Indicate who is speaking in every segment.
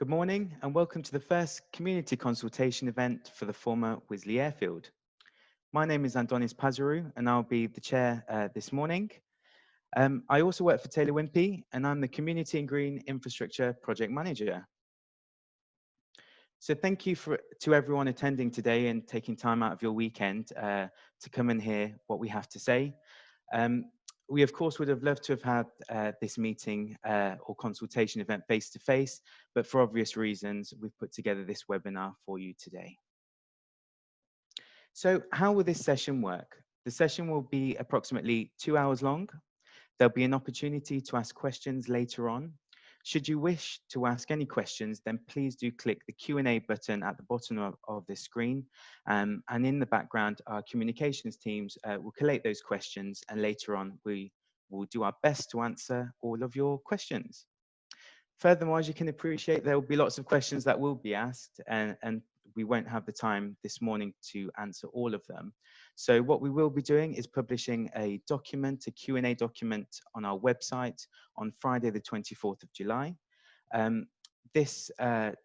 Speaker 1: Good morning and welcome to the first community consultation event for the former Wisley Airfield. My name is Andonis Pazaru and I'll be the chair this morning. I also work for Taylor Wimpey and I'm the Community and Green Infrastructure Project Manager. So thank you to everyone attending today and taking time out of your weekend to come and hear what we have to say. We, of course, would have loved to have had this meeting or consultation event face-to-face, but for obvious reasons, we've put together this webinar for you today. So how will this session work? The session will be approximately 2 hours long. There'll be an opportunity to ask questions later on. Should you wish to ask any questions, then please do click the Q&A button at the bottom of this screen. And in the background, our communications teams will collate those questions, and later on, we will do our best to answer all of your questions. Furthermore, as you can appreciate, there will be lots of questions that will be asked, and we won't have the time this morning to answer all of them. So what we will be doing is publishing a document, a Q&A document on our website on Friday, the 24th of July. This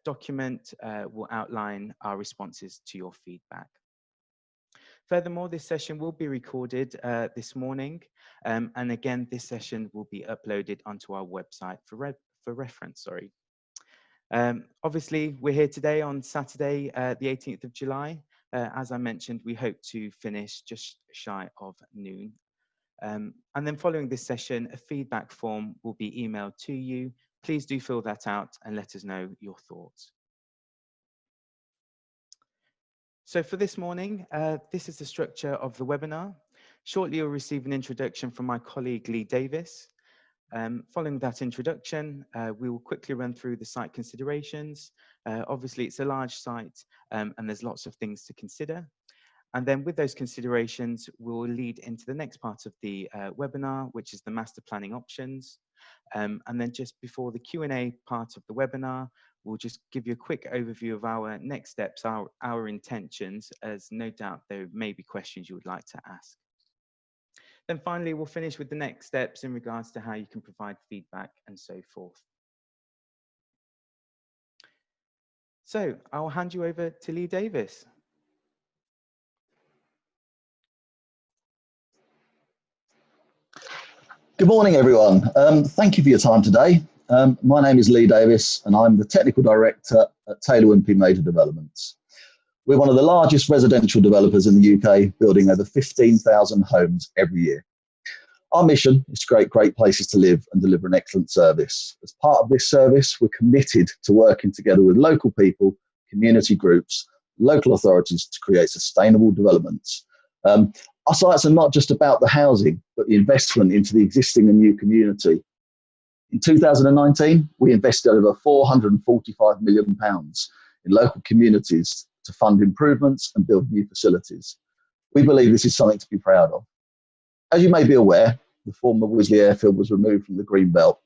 Speaker 1: document will outline our responses to your feedback. Furthermore, this session will be recorded this morning. And again, this session will be uploaded onto our website for reference. Obviously, we're here today on Saturday, the 18th of July. As I mentioned, we hope to finish just shy of noon. And then following this session, a feedback form will be emailed to you. Please do fill that out and let us know your thoughts. So for this morning, this is the structure of the webinar. Shortly, you'll receive an introduction from my colleague, Lee Davis. Following that introduction, we will quickly run through the site considerations. Obviously, it's a large site and there's lots of things to consider. And then with those considerations, we'll lead into the next part of the webinar, which is the master planning options. And then just before the Q&A part of the webinar, we'll just give you a quick overview of our next steps, our intentions, as no doubt there may be questions you would like to ask. Then finally, we'll finish with the next steps in regards to how you can provide feedback and so forth. So I'll hand you over to Lee Davis.
Speaker 2: Good morning, everyone. Thank you for your time today. My name is Lee Davis, and I'm the Technical Director at Taylor Wimpey Major Developments. We're one of the largest residential developers in the UK, building over 15,000 homes every year. Our mission is to create great places to live and deliver an excellent service. As part of this service, we're committed to working together with local people, community groups, local authorities to create sustainable developments. Our sites are not just about the housing, but the investment into the existing and new community. In 2019, we invested over £445 million in local communities to fund improvements and build new facilities. We believe this is something to be proud of. As you may be aware, the former Wisley Airfield was removed from the Green Belt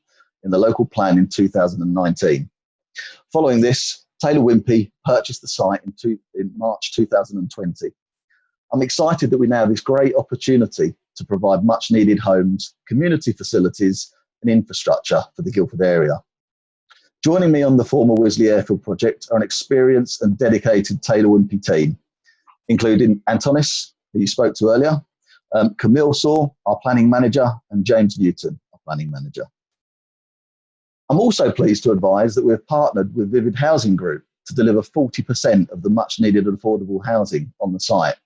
Speaker 2: in the local plan in 2019. Following this, Taylor Wimpey purchased the site in March 2020. I'm excited that we now have this great opportunity to provide much needed homes, community facilities and infrastructure for the Guildford area. Joining me on the former Wisley Airfield project are an experienced and dedicated Taylor Wimpey team, including Antonis, who you spoke to earlier, Camille Saw, our planning manager, and James Newton, our planning manager. I'm also pleased to advise that we've partnered with Vivid Housing Group to deliver 40% of the much needed affordable housing on the site.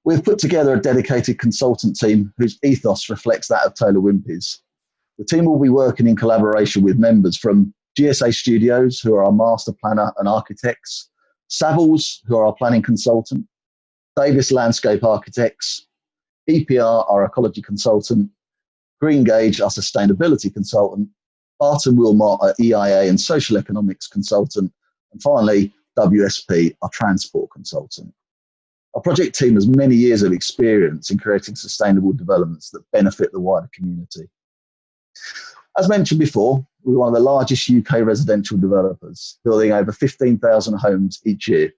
Speaker 2: We've put together a dedicated consultant team whose ethos reflects that of Taylor Wimpey's. The team will be working in collaboration with members from GSA Studios, who are our master planner and architects, Savills, who are our planning consultant, Davis Landscape Architects, EPR, our ecology consultant, Greengage, our sustainability consultant, Barton Wilmot, our EIA and social economics consultant, and finally, WSP, our transport consultant. Our project team has many years of experience in creating sustainable developments that benefit the wider community. As mentioned before, we're one of the largest UK residential developers, building over 15,000 homes each year.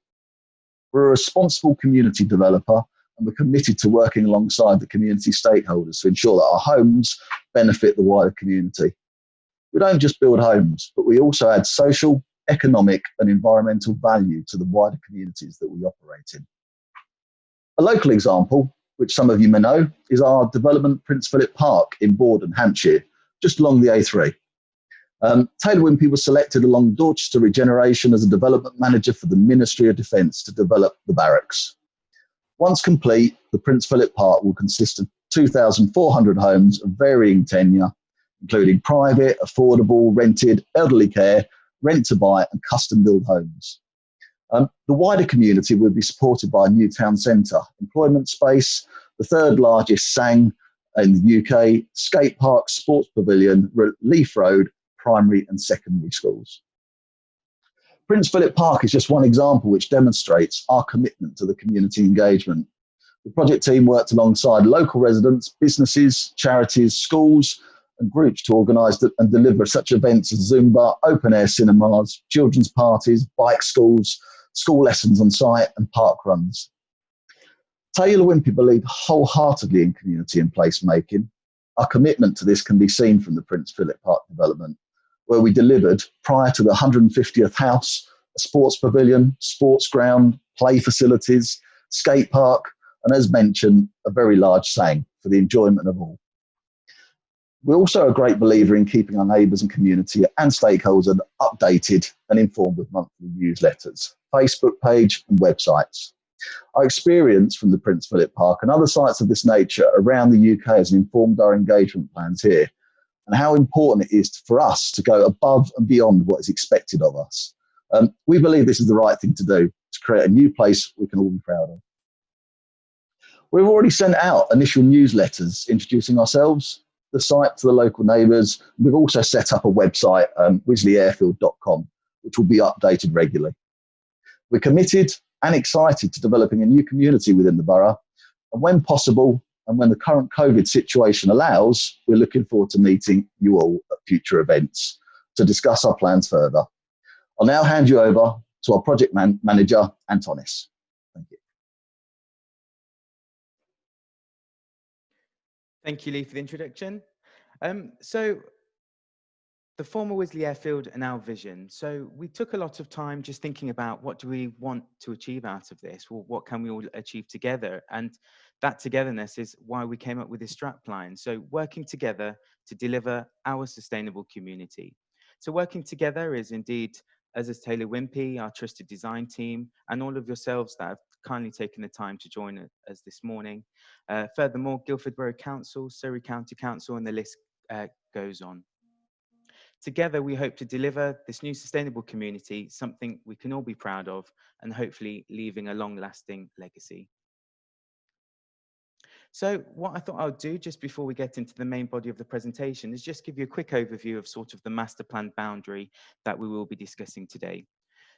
Speaker 2: We're a responsible community developer, and we're committed to working alongside the community stakeholders to ensure that our homes benefit the wider community. We don't just build homes, but we also add social, economic and environmental value to the wider communities that we operate in. A local example, which some of you may know, is our development Prince Philip Park in Borden, Hampshire, just along the A3. Taylor Wimpey was selected along Dorchester Regeneration as a development manager for the Ministry of Defence to develop the barracks. Once complete, the Prince Philip Park will consist of 2,400 homes of varying tenure, including private, affordable, rented, elderly care, rent to buy and custom built homes. The wider community will be supported by a new town centre, employment space, the third largest SANG in the UK, skate park, sports pavilion, Leaf Road, primary and secondary schools. Prince Philip Park is just one example which demonstrates our commitment to the community engagement. The project team worked alongside local residents, businesses, charities, schools and groups to organise and deliver such events as Zumba, open air cinemas, children's parties, bike schools, school lessons on site and park runs. Taylor Wimpey believe wholeheartedly in community and placemaking. Our commitment to this can be seen from the Prince Philip Park development, where we delivered, prior to the 150th house, a sports pavilion, sports ground, play facilities, skate park, and as mentioned, a very large SANG for the enjoyment of all. We're also a great believer in keeping our neighbours and community and stakeholders updated and informed with monthly newsletters, Facebook page and websites. Our experience from the Prince Philip Park and other sites of this nature around the UK has informed our engagement plans here and how important it is for us to go above and beyond what is expected of us. We believe this is the right thing to do, to create a new place we can all be proud of. We've already sent out initial newsletters introducing ourselves, the site to the local neighbours. We've also set up a website, WisleyAirfield.com, which will be updated regularly. We're committed and excited to developing a new community within the borough, and when possible, and when the current COVID situation allows, we're looking forward to meeting you all at future events to discuss our plans further. I'll now hand you over to our project manager, Antonis. Thank you.
Speaker 1: Thank you, Lee, for the introduction. So the former Wisley Airfield and our vision. So we took a lot of time just thinking about what do we want to achieve out of this? Well, what can we all achieve together? And that togetherness is why we came up with this strapline. So working together to deliver our sustainable community. So working together is indeed, as is Taylor Wimpey, our trusted design team, and all of yourselves that have kindly taken the time to join us this morning. Furthermore, Guildford Borough Council, Surrey County Council, and the list goes on. Together, we hope to deliver this new sustainable community, something we can all be proud of, and hopefully leaving a long-lasting legacy. So what I thought I'll do just before we get into the main body of the presentation is just give you a quick overview of sort of the master plan boundary that we will be discussing today.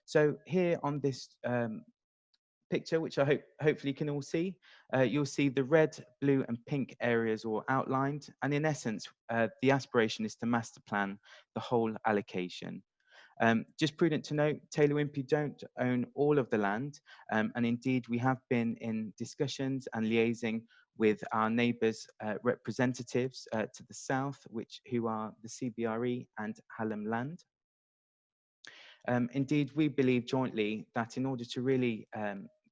Speaker 1: So here on this picture, which I hopefully you can all see, you'll see the red, blue and pink areas all outlined. And in essence, the aspiration is to master plan the whole allocation. Just prudent to note, Taylor Wimpey don't own all of the land. And indeed, we have been in discussions and liaising with our neighbours' representatives to the south, who are the CBRE and Hallam Land. Indeed, we believe jointly that in order to really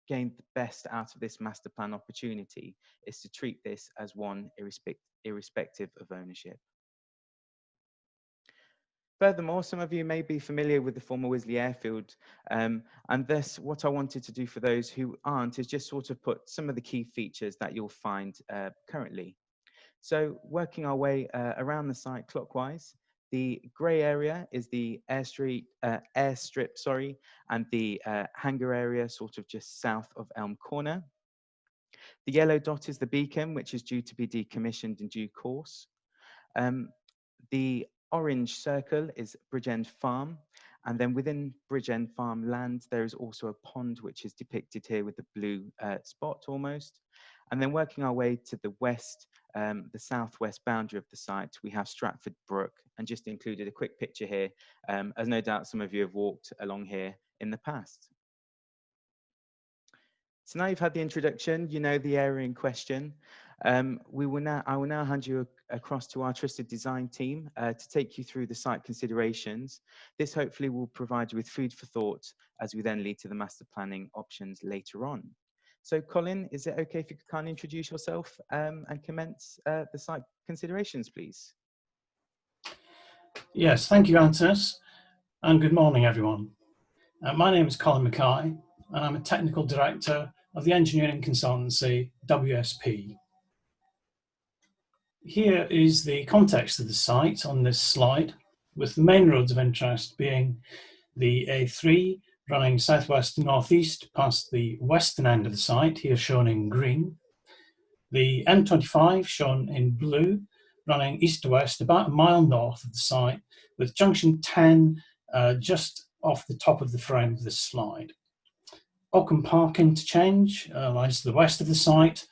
Speaker 1: gain the best out of this master plan opportunity is to treat this as one irrespective of ownership. Furthermore, some of you may be familiar with the former Wisley Airfield, and thus what I wanted to do for those who aren't is just sort of put some of the key features that you'll find currently. So working our way around the site clockwise, the grey area is the airstrip, and the hangar area sort of just south of Elm Corner. The yellow dot is the beacon, which is due to be decommissioned in due course. The orange circle is Bridgend Farm, and then within Bridgend Farm land, there is also a pond, which is depicted here with the blue spot almost. And then working our way to the west, the southwest boundary of the site, we have Stratford Brook, and just included a quick picture here, as no doubt some of you have walked along here in the past. So now you've had the introduction, you know the area in question. I will now hand you across to our trusted design team to take you through the site considerations. This hopefully will provide you with food for thought as we then lead to the master planning options later on. So Colin, is it okay if you could kindly introduce yourself and commence the site considerations, please?
Speaker 3: Yes, thank you, Antonis, and good morning, everyone. My name is Colin Mackay, and I'm a Technical Director of the engineering consultancy WSP. Here is the context of the site on this slide, with the main roads of interest being the A3 running southwest to northeast past the western end of the site, here shown in green, the M25 shown in blue, running east to west about a mile north of the site, with junction 10 just off the top of the frame of this slide. Ockham Park interchange lies to the west of the site,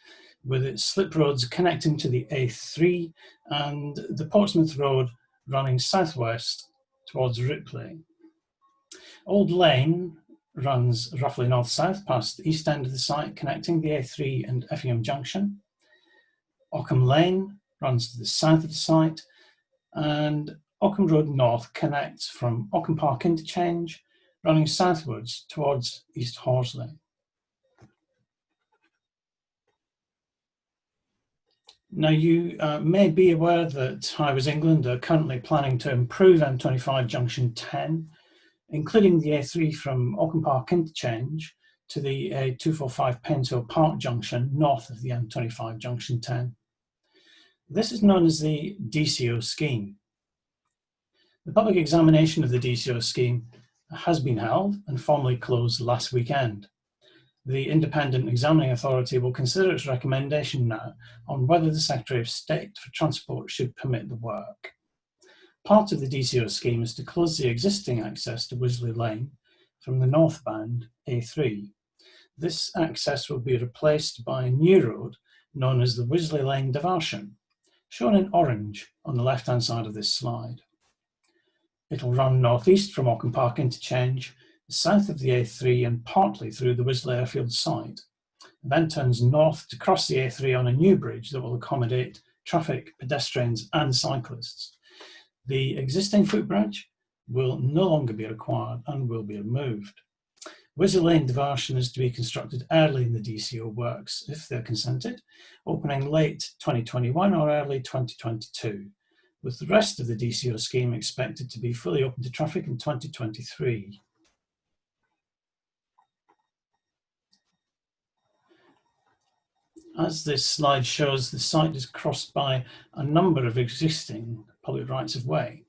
Speaker 3: with its slip roads connecting to the A3 and the Portsmouth Road running southwest towards Ripley. Old Lane runs roughly north-south past the east end of the site, connecting the A3 and Effingham Junction. Ockham Lane runs to the south of the site, and Ockham Road North connects from Ockham Park interchange, running southwards towards East Horsley. Now, you may be aware that Highways England are currently planning to improve M25 Junction 10, including the A3 from Ockham Park interchange to the A245 Painshill Park Junction north of the M25 Junction 10. This is known as the DCO scheme. The public examination of the DCO scheme has been held and formally closed last weekend. The Independent Examining Authority will consider its recommendation now on whether the Secretary of State for Transport should permit the work. Part of the DCO scheme is to close the existing access to Wisley Lane from the northbound A3. This access will be replaced by a new road known as the Wisley Lane Diversion, shown in orange on the left-hand side of this slide. It'll run northeast from Ockham Park interchange, south of the A3 and partly through the Wisley Airfield site, then turns north to cross the A3 on a new bridge that will accommodate traffic, pedestrians and cyclists. The existing footbridge will no longer be required and will be removed. Wisley Lane Diversion is to be constructed early in the DCO works, if they're consented, opening late 2021 or early 2022, with the rest of the DCO scheme expected to be fully open to traffic in 2023. As this slide shows, the site is crossed by a number of existing public rights of way,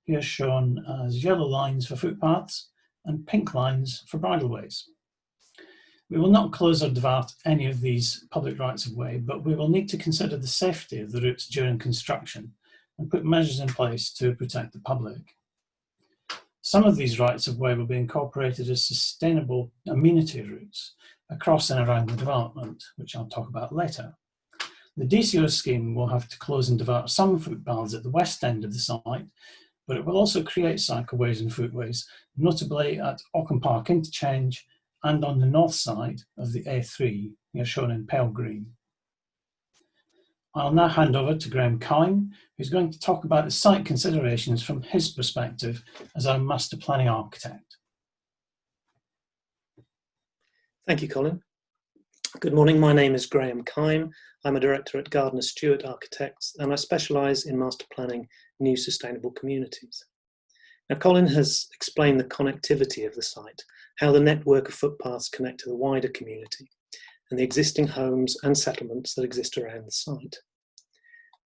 Speaker 3: here shown as yellow lines for footpaths and pink lines for bridleways. We will not close or divert any of these public rights of way, but we will need to consider the safety of the routes during construction and put measures in place to protect the public. Some of these rights of way will be incorporated as sustainable amenity routes across and around the development, which I'll talk about later. The DCO scheme will have to close and divert some footpaths at the west end of the site, but it will also create cycleways and footways, notably at Ockham Park interchange and on the north side of the A3, here shown in pale green. I'll now hand over to Graham Kine, who's going to talk about the site considerations from his perspective as our master planning architect.
Speaker 4: Thank you, Colin. Good morning, my name is Graham Kime. I'm a director at Gardner Stewart Architects and I specialise in master planning new sustainable communities. Now, Colin has explained the connectivity of the site, how the network of footpaths connect to the wider community and the existing homes and settlements that exist around the site.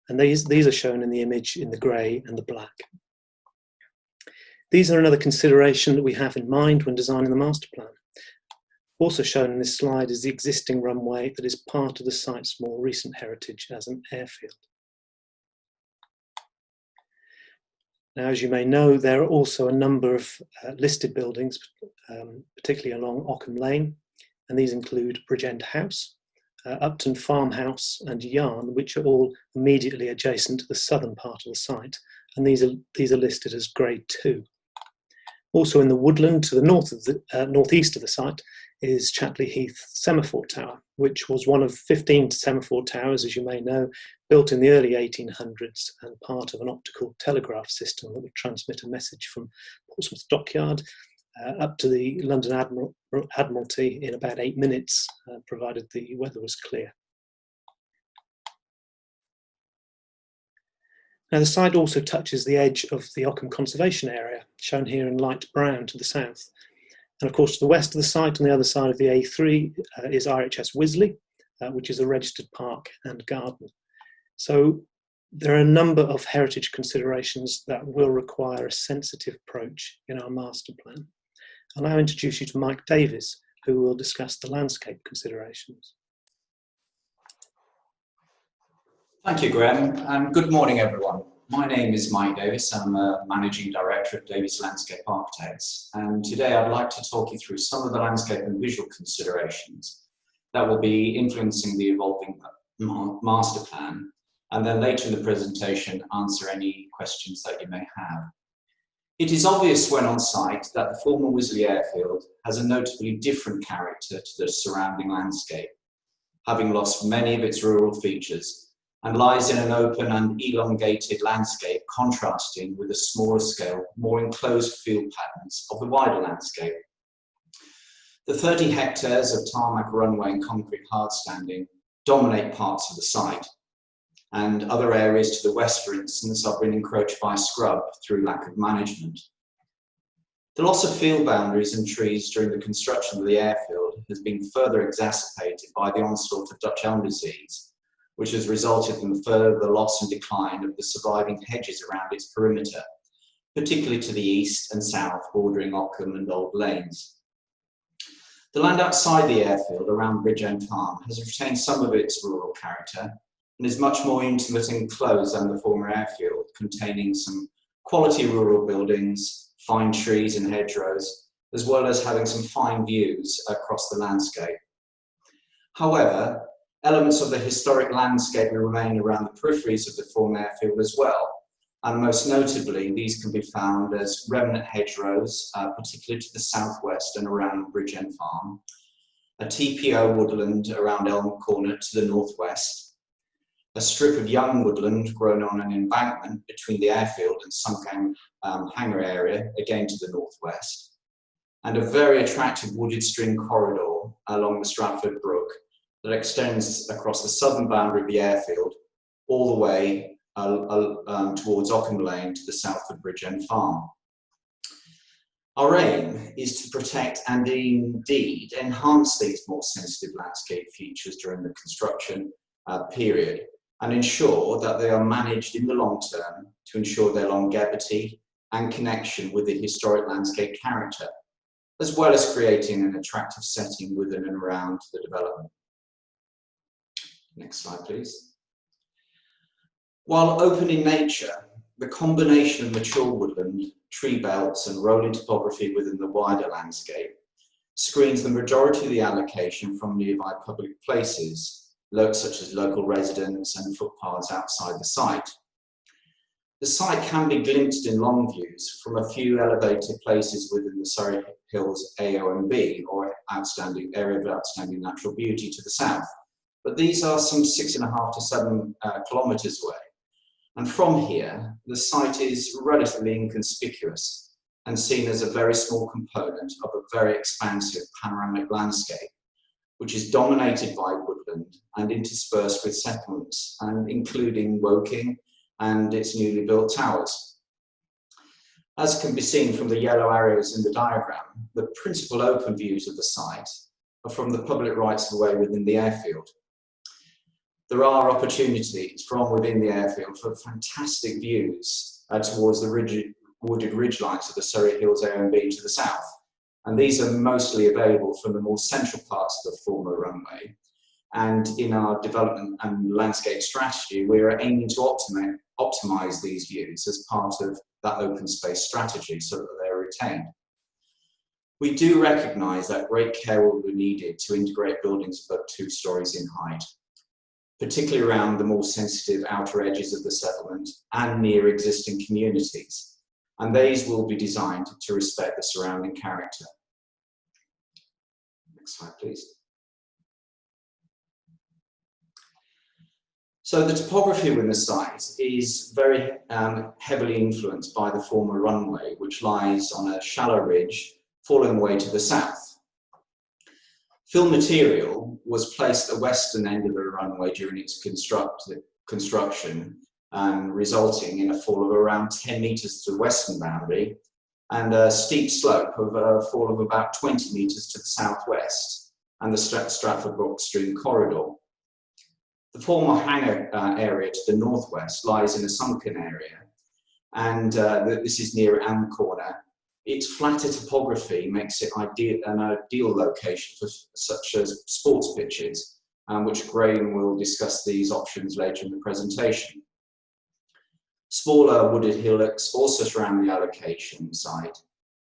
Speaker 4: And these are shown in the image in the grey and the black. These are another consideration that we have in mind when designing the master plan. Also shown in this slide is the existing runway that is part of the site's more recent heritage as an airfield. Now, as you may know, there are also a number of listed buildings, particularly along Ockham Lane, and these include Bridgend House, Upton Farmhouse and Yarn, which are all immediately adjacent to the southern part of the site, and these are listed as Grade 2. Also in the woodland to the northeast of the site is Chatley Heath Semaphore Tower, which was one of 15 semaphore towers, as you may know, built in the early 1800s and part of an optical telegraph system that would transmit a message from Portsmouth Dockyard up to the London Admiralty in about 8 minutes, provided the weather was clear. Now the site also touches the edge of the Ockham Conservation Area, shown here in light brown to the south. And of course to the west of the site, on the other side of the A3, is RHS Wisley, which is a registered park and garden. So there are a number of heritage considerations that will require a sensitive approach in our master plan. I'll now introduce you to Mike Davies, who will discuss the landscape considerations.
Speaker 5: Thank you, Graham, and good morning, everyone. My name is Mike Davies. I'm a Managing Director at Davies Landscape Architects, and today I'd like to talk you through some of the landscape and visual considerations that will be influencing the evolving master plan, and then later in the presentation answer any questions that you may have. It is obvious when on site that the former Wisley Airfield has a notably different character to the surrounding landscape, having lost many of its rural features, and lies in an open and elongated landscape contrasting with the smaller scale, more enclosed field patterns of the wider landscape. The 30 hectares of tarmac runway and concrete hardstanding dominate parts of the site, and other areas to the west, for instance, have been encroached by scrub through lack of management. The loss of field boundaries and trees during the construction of the airfield has been further exacerbated by the onslaught of Dutch elm disease, which has resulted in further loss and decline of the surviving hedges around its perimeter, particularly to the east and south, bordering Ockham and Old Lanes. The land outside the airfield, around Bridge End Farm, has retained some of its rural character and is much more intimate and close than the former airfield, containing some quality rural buildings, fine trees and hedgerows, as well as having some fine views across the landscape. However, elements of the historic landscape remain around the peripheries of the former airfield as well, and most notably these can be found as remnant hedgerows, particularly to the southwest and around Bridge End Farm, a TPO woodland around Elm Corner to the northwest, a strip of young woodland grown on an embankment between the airfield and Sunken Hangar area, again to the northwest, and a very attractive wooded string corridor along the Stratford Brook that extends across the southern boundary of the airfield all the way towards Ockham Lane to the south of Bridge End Farm. Our aim is to protect and indeed enhance these more sensitive landscape features during the construction period and ensure that they are managed in the long term to ensure their longevity and connection with the historic landscape character, as well as creating an attractive setting within and around the development. Next slide, please. While open in nature, the combination of mature woodland, tree belts and rolling topography within the wider landscape screens the majority of the allocation from nearby public places, such as local residents and footpaths outside the site. The site can be glimpsed in long views from a few elevated places within the Surrey Hills AONB, or area of outstanding natural beauty, to the south. But these are some 6.5 to 7 kilometres away. And from here, the site is relatively inconspicuous and seen as a very small component of a very expansive panoramic landscape, which is dominated by woodland and interspersed with settlements, and including Woking and its newly built towers. As can be seen from the yellow arrows in the diagram, the principal open views of the site are from the public rights of way within the airfield. There are opportunities from within the airfield for fantastic views towards the wooded ridgelines of the Surrey Hills AONB to the south. And these are mostly available from the more central parts of the former runway. And in our development and landscape strategy, we are aiming to optimize these views as part of that open space strategy so that they are retained. We do recognize that great care will be needed to integrate buildings above 2 stories in height, particularly around the more sensitive outer edges of the settlement and near existing communities, and these will be designed to respect the surrounding character. Next slide, please. So the topography within the site is very heavily influenced by the former runway, which lies on a shallow ridge falling away to the south. Fill material was placed at the western end of the runway during its construction, resulting in a fall of around 10 metres to the western boundary and a steep slope of a fall of about 20 metres to the southwest and the Stratford Brook Stream corridor. The former hangar area to the northwest lies in a sunken area, and this is near Elm Corner. Its flatter topography makes it an ideal location for such as sports pitches, which Graham will discuss these options later in the presentation. Smaller wooded hillocks also surround the allocation site,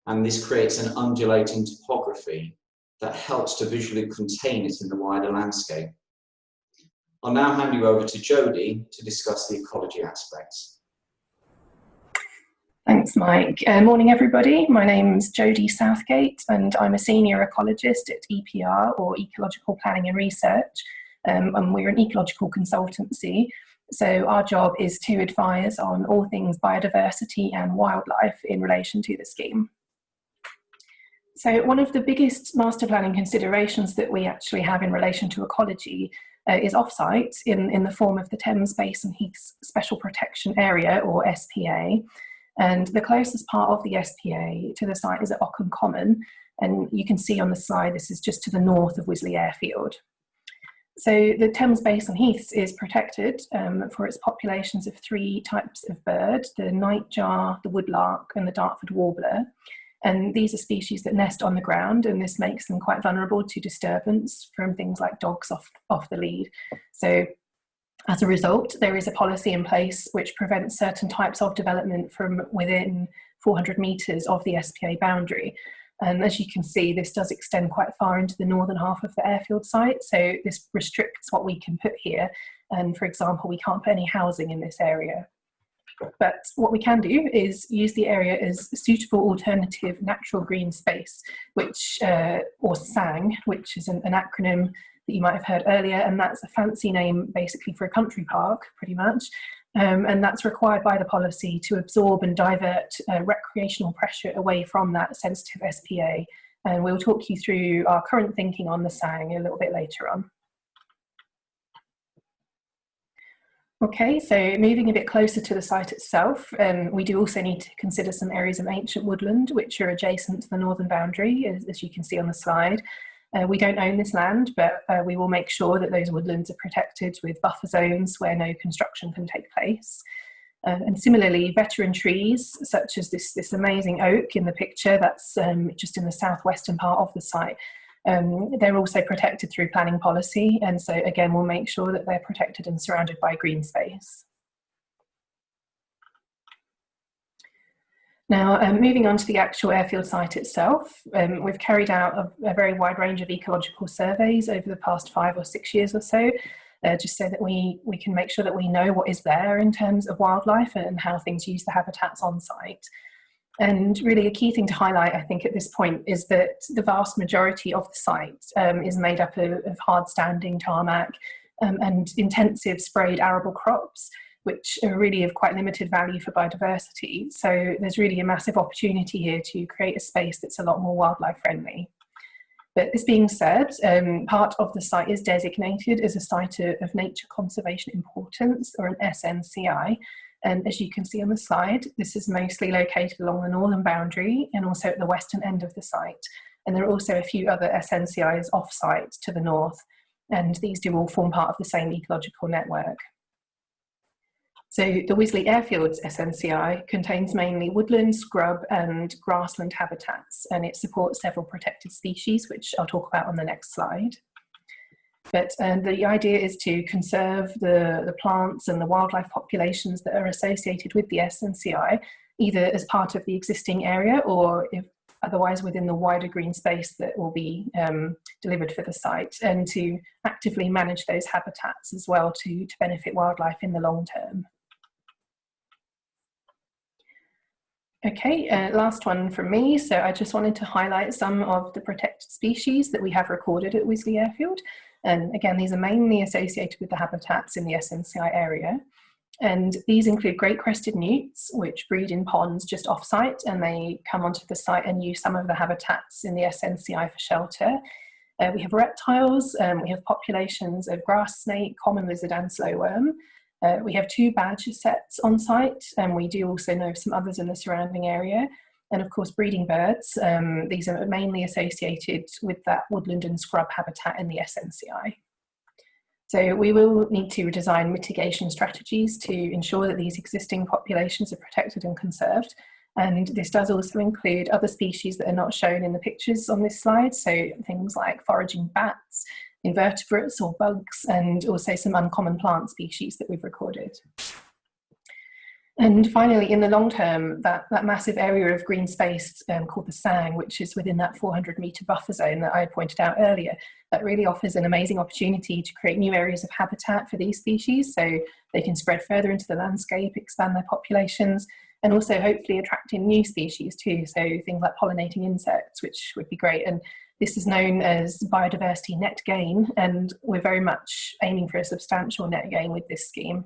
Speaker 5: and this creates an undulating topography that helps to visually contain it in the wider landscape. I'll now hand you over to Jodie to discuss the ecology aspects.
Speaker 6: Thanks, Mike. Morning, everybody. My name's Jodie Southgate, and I'm a senior ecologist at EPR, or Ecological Planning and Research, and we're an ecological consultancy. So our job is to advise on all things biodiversity and wildlife in relation to the scheme. So one of the biggest master planning considerations that we actually have in relation to ecology is offsite in the form of the Thames Basin Heaths Special Protection Area, or SPA. And the closest part of the SPA to the site is at Ockham Common. And you can see on the slide, this is just to the north of Wisley Airfield. So the Thames Basin Heaths is protected for its populations of 3 types of bird: the nightjar, the woodlark, and the Dartford warbler. And these are species that nest on the ground, and this makes them quite vulnerable to disturbance from things like dogs off the lead. So as a result, there is a policy in place which prevents certain types of development from within 400 metres of the SPA boundary. And as you can see, this does extend quite far into the northern half of the airfield site, so this restricts what we can put here. And for example, we can't put any housing in this area. But what we can do is use the area as a suitable alternative natural green space, which, or SANG, which is an acronym that you might have heard earlier, and that's a fancy name basically for a country park, pretty much. And that's required by the policy to absorb and divert recreational pressure away from that sensitive SPA. And we'll talk you through our current thinking on the SANG a little bit later on. Okay, so moving a bit closer to the site itself, we do also need to consider some areas of ancient woodland which are adjacent to the northern boundary, as you can see on the slide. We don't own this land, but we will make sure that those woodlands are protected with buffer zones where no construction can take place. And similarly, veteran trees, such as this amazing oak in the picture, that's just in the southwestern part of the site, they're also protected through planning policy, and so again we'll make sure that they're protected and surrounded by green space. Now, moving on to the actual airfield site itself, we've carried out a very wide range of ecological surveys over the past 5 or 6 years or so, just so that we can make sure that we know what is there in terms of wildlife and how things use the habitats on site. And really a key thing to highlight, I think, at this point is that the vast majority of the site is made up of hard-standing tarmac and intensive sprayed arable crops, which are really of quite limited value for biodiversity. So there's really a massive opportunity here to create a space that's a lot more wildlife friendly. But this being said, part of the site is designated as a site of nature conservation importance, or an SNCI. And as you can see on the slide, this is mostly located along the northern boundary and also at the western end of the site. And there are also a few other SNCIs off-site to the north, and these do all form part of the same ecological network. So the Wisley Airfield's SNCI contains mainly woodland, scrub and grassland habitats, and it supports several protected species, which I'll talk about on the next slide. But the idea is to conserve the plants and the wildlife populations that are associated with the SNCI, either as part of the existing area or otherwise within the wider green space that will be delivered for the site, and to actively manage those habitats as well to benefit wildlife in the long term. Okay, last one from me. So I just wanted to highlight some of the protected species that we have recorded at Wisley Airfield. And again, these are mainly associated with the habitats in the SNCI area. And these include great crested newts, which breed in ponds just off-site, and they come onto the site and use some of the habitats in the SNCI for shelter. We have reptiles, we have populations of grass snake, common lizard and slow worm. We have 2 badger sets on site, and we do also know some others in the surrounding area. And of course, breeding birds. These are mainly associated with that woodland and scrub habitat in the SNCI. So we will need to design mitigation strategies to ensure that these existing populations are protected and conserved. And this does also include other species that are not shown in the pictures on this slide. So things like foraging bats, invertebrates or bugs, and also some uncommon plant species that we've recorded. And finally, in the long term, that massive area of green space called the SANG, which is within that 400-metre buffer zone that I pointed out earlier, that really offers an amazing opportunity to create new areas of habitat for these species, so they can spread further into the landscape, expand their populations, and also hopefully attracting new species too, so things like pollinating insects, which would be great. And this is known as biodiversity net gain, and we're very much aiming for a substantial net gain with this scheme.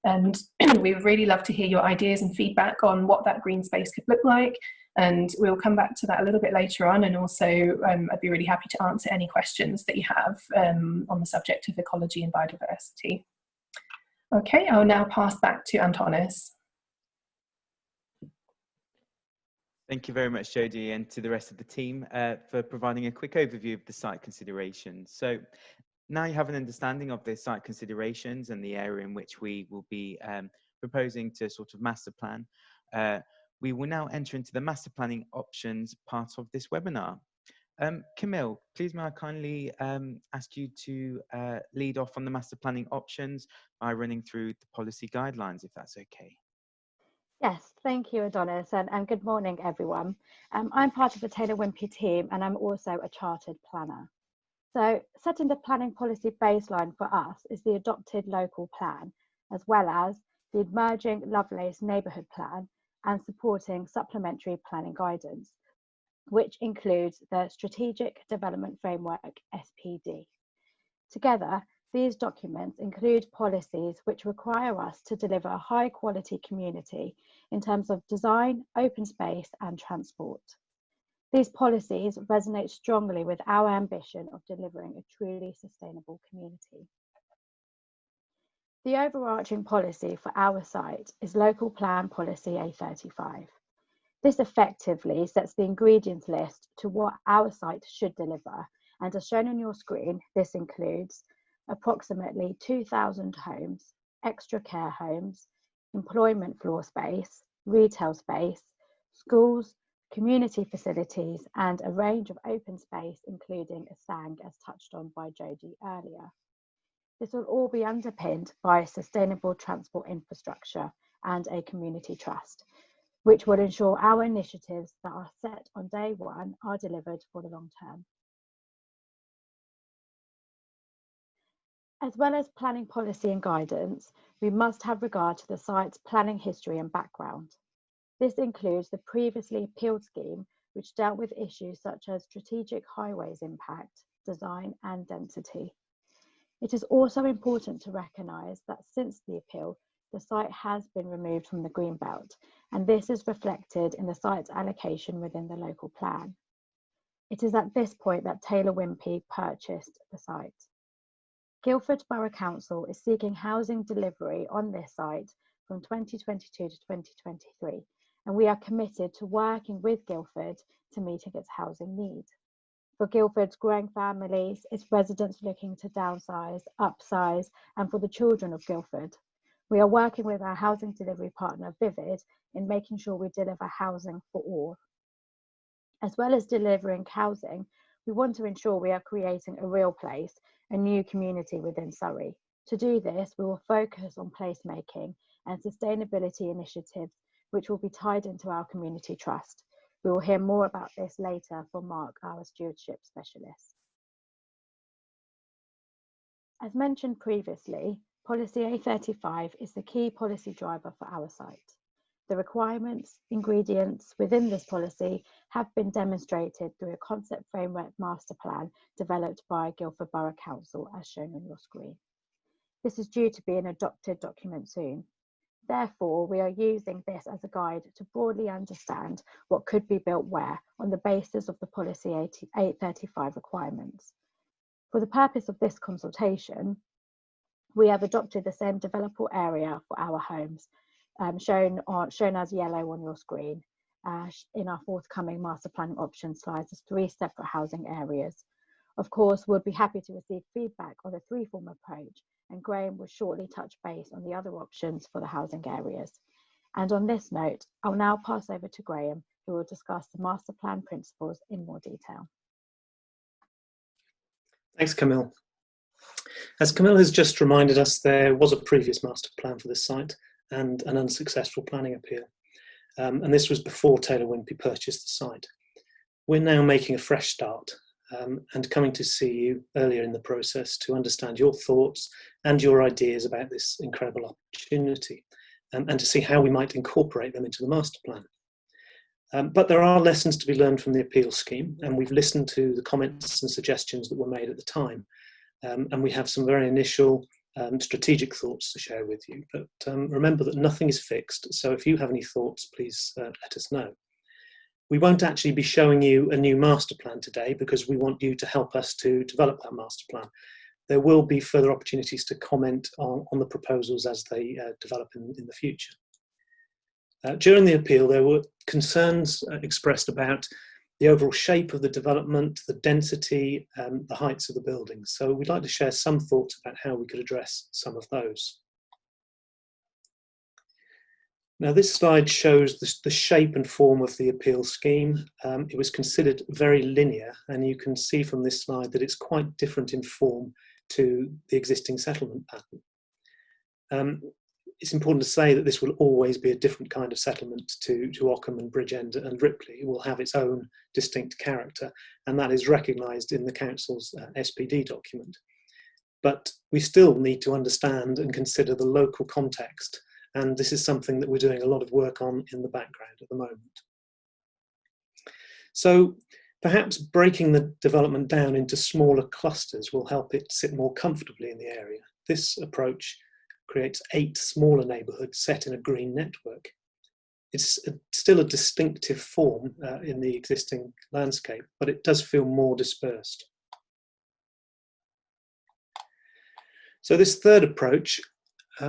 Speaker 6: And we would really love to hear your ideas and feedback on what that green space could look like. And we'll come back to that a little bit later on. And also, I'd be really happy to answer any questions that you have on the subject of ecology and biodiversity. Okay, I'll now pass back to Antonis.
Speaker 1: Thank you very much, Jodie, and to the rest of the team for providing a quick overview of the site considerations. So now you have an understanding of the site considerations and the area in which we will be proposing to sort of master plan. We will now enter into the master planning options part of this webinar. Camille, please may I kindly ask you to lead off on the master planning options by running through the policy guidelines, if that's okay.
Speaker 7: Yes, thank you, Adonis, and good morning, everyone. I'm part of the Taylor Wimpey team, and I'm also a chartered planner. So setting the planning policy baseline for us is the adopted local plan, as well as the emerging Lovelace neighbourhood plan and supporting supplementary planning guidance, which includes the Strategic Development Framework, SPD. Together, these documents include policies which require us to deliver a high quality community in terms of design, open space and transport. These policies resonate strongly with our ambition of delivering a truly sustainable community. The overarching policy for our site is Local Plan Policy A35. This effectively sets the ingredients list to what our site should deliver, and as shown on your screen, this includes approximately 2,000 homes, extra care homes, employment floor space, retail space, schools, community facilities, and a range of open space, including a SANG, as touched on by Jodie earlier. This will all be underpinned by sustainable transport infrastructure and a community trust, which will ensure our initiatives that are set on day one are delivered for the long term. As well as planning policy and guidance, we must have regard to the site's planning history and background. This includes the previously appealed scheme, which dealt with issues such as strategic highways impact, design and density. It is also important to recognise that since the appeal, the site has been removed from the Greenbelt, and this is reflected in the site's allocation within the local plan. It is at this point that Taylor Wimpey purchased the site. Guildford Borough Council is seeking housing delivery on this site from 2022 to 2023, and we are committed to working with Guildford to meeting its housing needs. For Guildford's growing families, its residents looking to downsize, upsize, and for the children of Guildford, we are working with our housing delivery partner Vivid in making sure we deliver housing for all. As well as delivering housing, we want to ensure we are creating a real place, a new community within Surrey. To do this, we will focus on placemaking and sustainability initiatives, which will be tied into our community trust. We will hear more about this later from Mark, our stewardship specialist. As mentioned previously, Policy A35 is the key policy driver for our site. The requirements, ingredients within this policy have been demonstrated through a concept framework master plan developed by Guildford Borough Council as shown on your screen. This is due to be an adopted document soon. Therefore, we are using this as a guide to broadly understand what could be built where on the basis of the Policy 835 requirements. For the purpose of this consultation, we have adopted the same developable area for our homes, shown as yellow on your screen. In our forthcoming master planning option slides as 3 separate housing areas. Of course, we'll be happy to receive feedback on the 3-form approach, and Graham will shortly touch base on the other options for the housing areas. And on this note, I'll now pass over to Graham, who will discuss the master plan principles in more detail.
Speaker 4: Thanks, Camille. As Camille has just reminded us, there was a previous master plan for this site and an unsuccessful planning appeal. And this was before Taylor Wimpey purchased the site. We're now making a fresh start and coming to see you earlier in the process to understand your thoughts and your ideas about this incredible opportunity and to see how we might incorporate them into the master plan. But there are lessons to be learned from the appeal scheme, and we've listened to the comments and suggestions that were made at the time. And we have some very initial strategic thoughts to share with you. But remember that nothing is fixed, so if you have any thoughts, please let us know. We won't actually be showing you a new master plan today because we want you to help us to develop that master plan. There will be further opportunities to comment on the proposals as they develop in the future. During the appeal, there were concerns expressed about the overall shape of the development, the density, the heights of the buildings. So we'd like to share some thoughts about how we could address some of those. Now this slide shows the shape and form of the appeal scheme. It was considered very linear, and you can see from this slide that it's quite different in form to the existing settlement pattern. It's important to say that this will always be a different kind of settlement to Ockham and Bridgend and Ripley. It will have its own distinct character, and that is recognised in the Council's SPD document. But we still need to understand and consider the local context, and this is something that we're doing a lot of work on in the background at the moment. So perhaps breaking the development down into smaller clusters will help it sit more comfortably in the area. This approach creates 8 smaller neighbourhoods set in a green network. It's still a distinctive form in the existing landscape, but it does feel more dispersed. So this third approach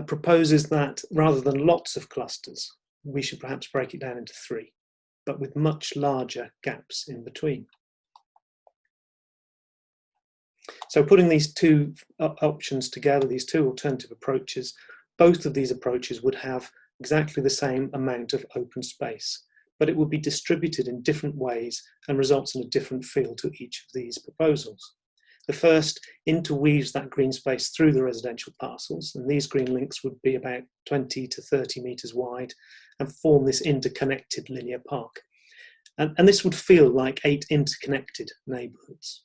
Speaker 4: proposes that rather than lots of clusters, we should perhaps break it down into 3, but with much larger gaps in between. So putting these 2 options together, these 2 alternative approaches, both of these approaches would have exactly the same amount of open space, but it would be distributed in different ways and results in a different feel to each of these proposals. The first interweaves that green space through the residential parcels, and these green links would be about 20 to 30 metres wide and form this interconnected linear park. And this would feel like 8 interconnected neighbourhoods.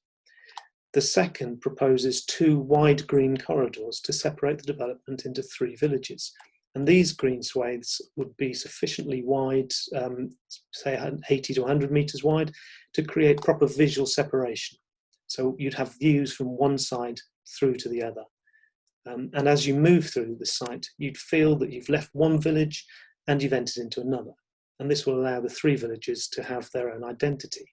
Speaker 4: The second proposes 2 wide green corridors to separate the development into 3 villages. And these green swathes would be sufficiently wide, say 80 to 100 metres wide, to create proper visual separation. So you'd have views from one side through to the other. And as you move through the site, you'd feel that you've left one village and you've entered into another. And this will allow the 3 villages to have their own identity.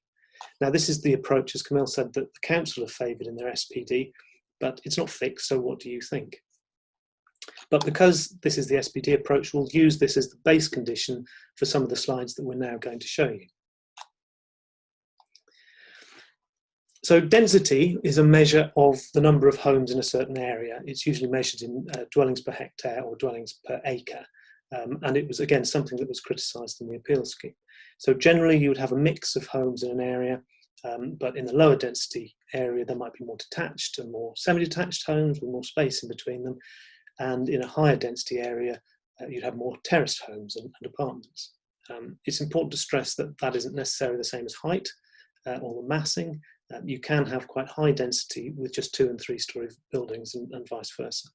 Speaker 4: Now, this is the approach, as Camille said, that the council have favoured in their SPD, but it's not fixed, so what do you think? But because this is the SPD approach, we'll use this as the base condition for some of the slides that we're now going to show you. So density is a measure of the number of homes in a certain area. It's usually measured in dwellings per hectare or dwellings per acre. And it was, again, something that was criticised in the appeal scheme. So generally you would have a mix of homes in an area, but in the lower density area there might be more detached and more semi-detached homes with more space in between them. And in a higher density area you'd have more terraced homes and apartments. It's important to stress that that isn't necessarily the same as height or the massing. You can have quite high density with just 2- and 3-storey buildings and vice versa.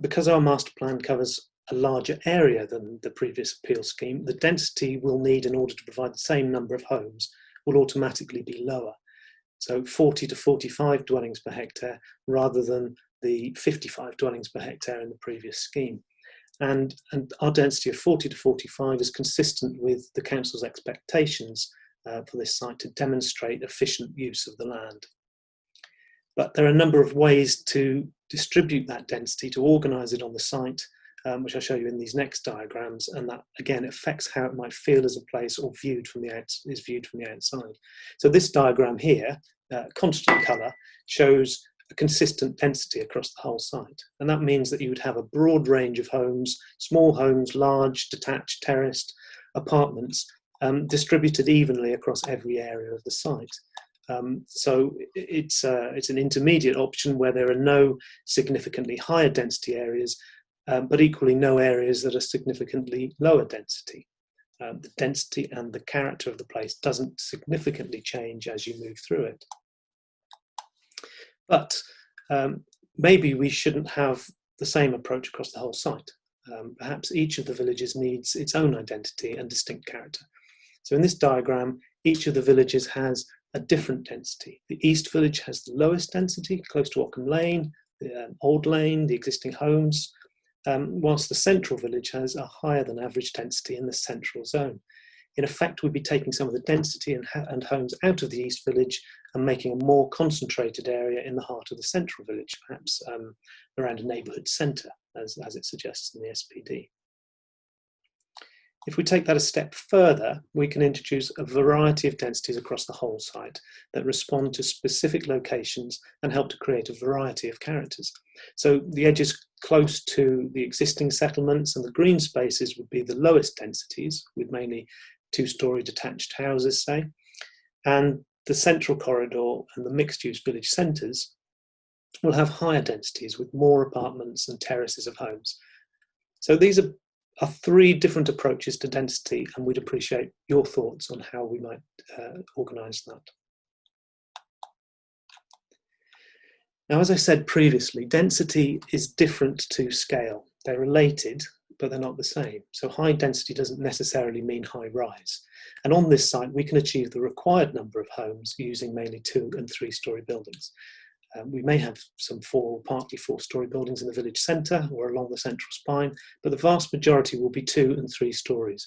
Speaker 4: Because our master plan covers a larger area than the previous appeal scheme, the density we'll need in order to provide the same number of homes will automatically be lower. So 40 to 45 dwellings per hectare rather than the 55 dwellings per hectare in the previous scheme. And our density of 40 to 45 is consistent with the council's expectations for this site to demonstrate efficient use of the land. But there are a number of ways to distribute that density, to organise it on the site, which I'll show you in these next diagrams, and that again affects how it might feel as a place or viewed from the outside. So this diagram here, constant colour, shows a consistent density across the whole site, and that means that you would have a broad range of homes, small homes, large, detached, terraced apartments, distributed evenly across every area of the site. So it's an intermediate option where there are no significantly higher density areas, but equally no areas that are significantly lower density. The density and the character of the place doesn't significantly change as you move through it. But maybe we shouldn't have the same approach across the whole site. Perhaps each of the villages needs its own identity and distinct character. So in this diagram, each of the villages has a different density. The East Village has the lowest density, close to Ockham Lane, the Old Lane, the existing homes, whilst the Central Village has a higher than average density in the central zone. In effect, we'd be taking some of the density and homes out of the East Village and making a more concentrated area in the heart of the Central Village, perhaps around a neighbourhood centre, as it suggests in the SPD. If we take that a step further, we can introduce a variety of densities across the whole site that respond to specific locations and help to create a variety of characters. So the edges close to the existing settlements and the green spaces would be the lowest densities, with mainly two-storey detached houses, say, and the central corridor and the mixed-use village centres will have higher densities with more apartments and terraces of homes. So these are three different approaches to density, and we'd appreciate your thoughts on how we might organise that. Now, as I said previously, density is different to scale. They're related, but they're not the same. So high density doesn't necessarily mean high rise. And on this site, we can achieve the required number of homes using mainly 2- and 3-storey buildings. We may have some partly 4-storey buildings in the village centre or along the central spine, but the vast majority will be 2 and 3 storeys.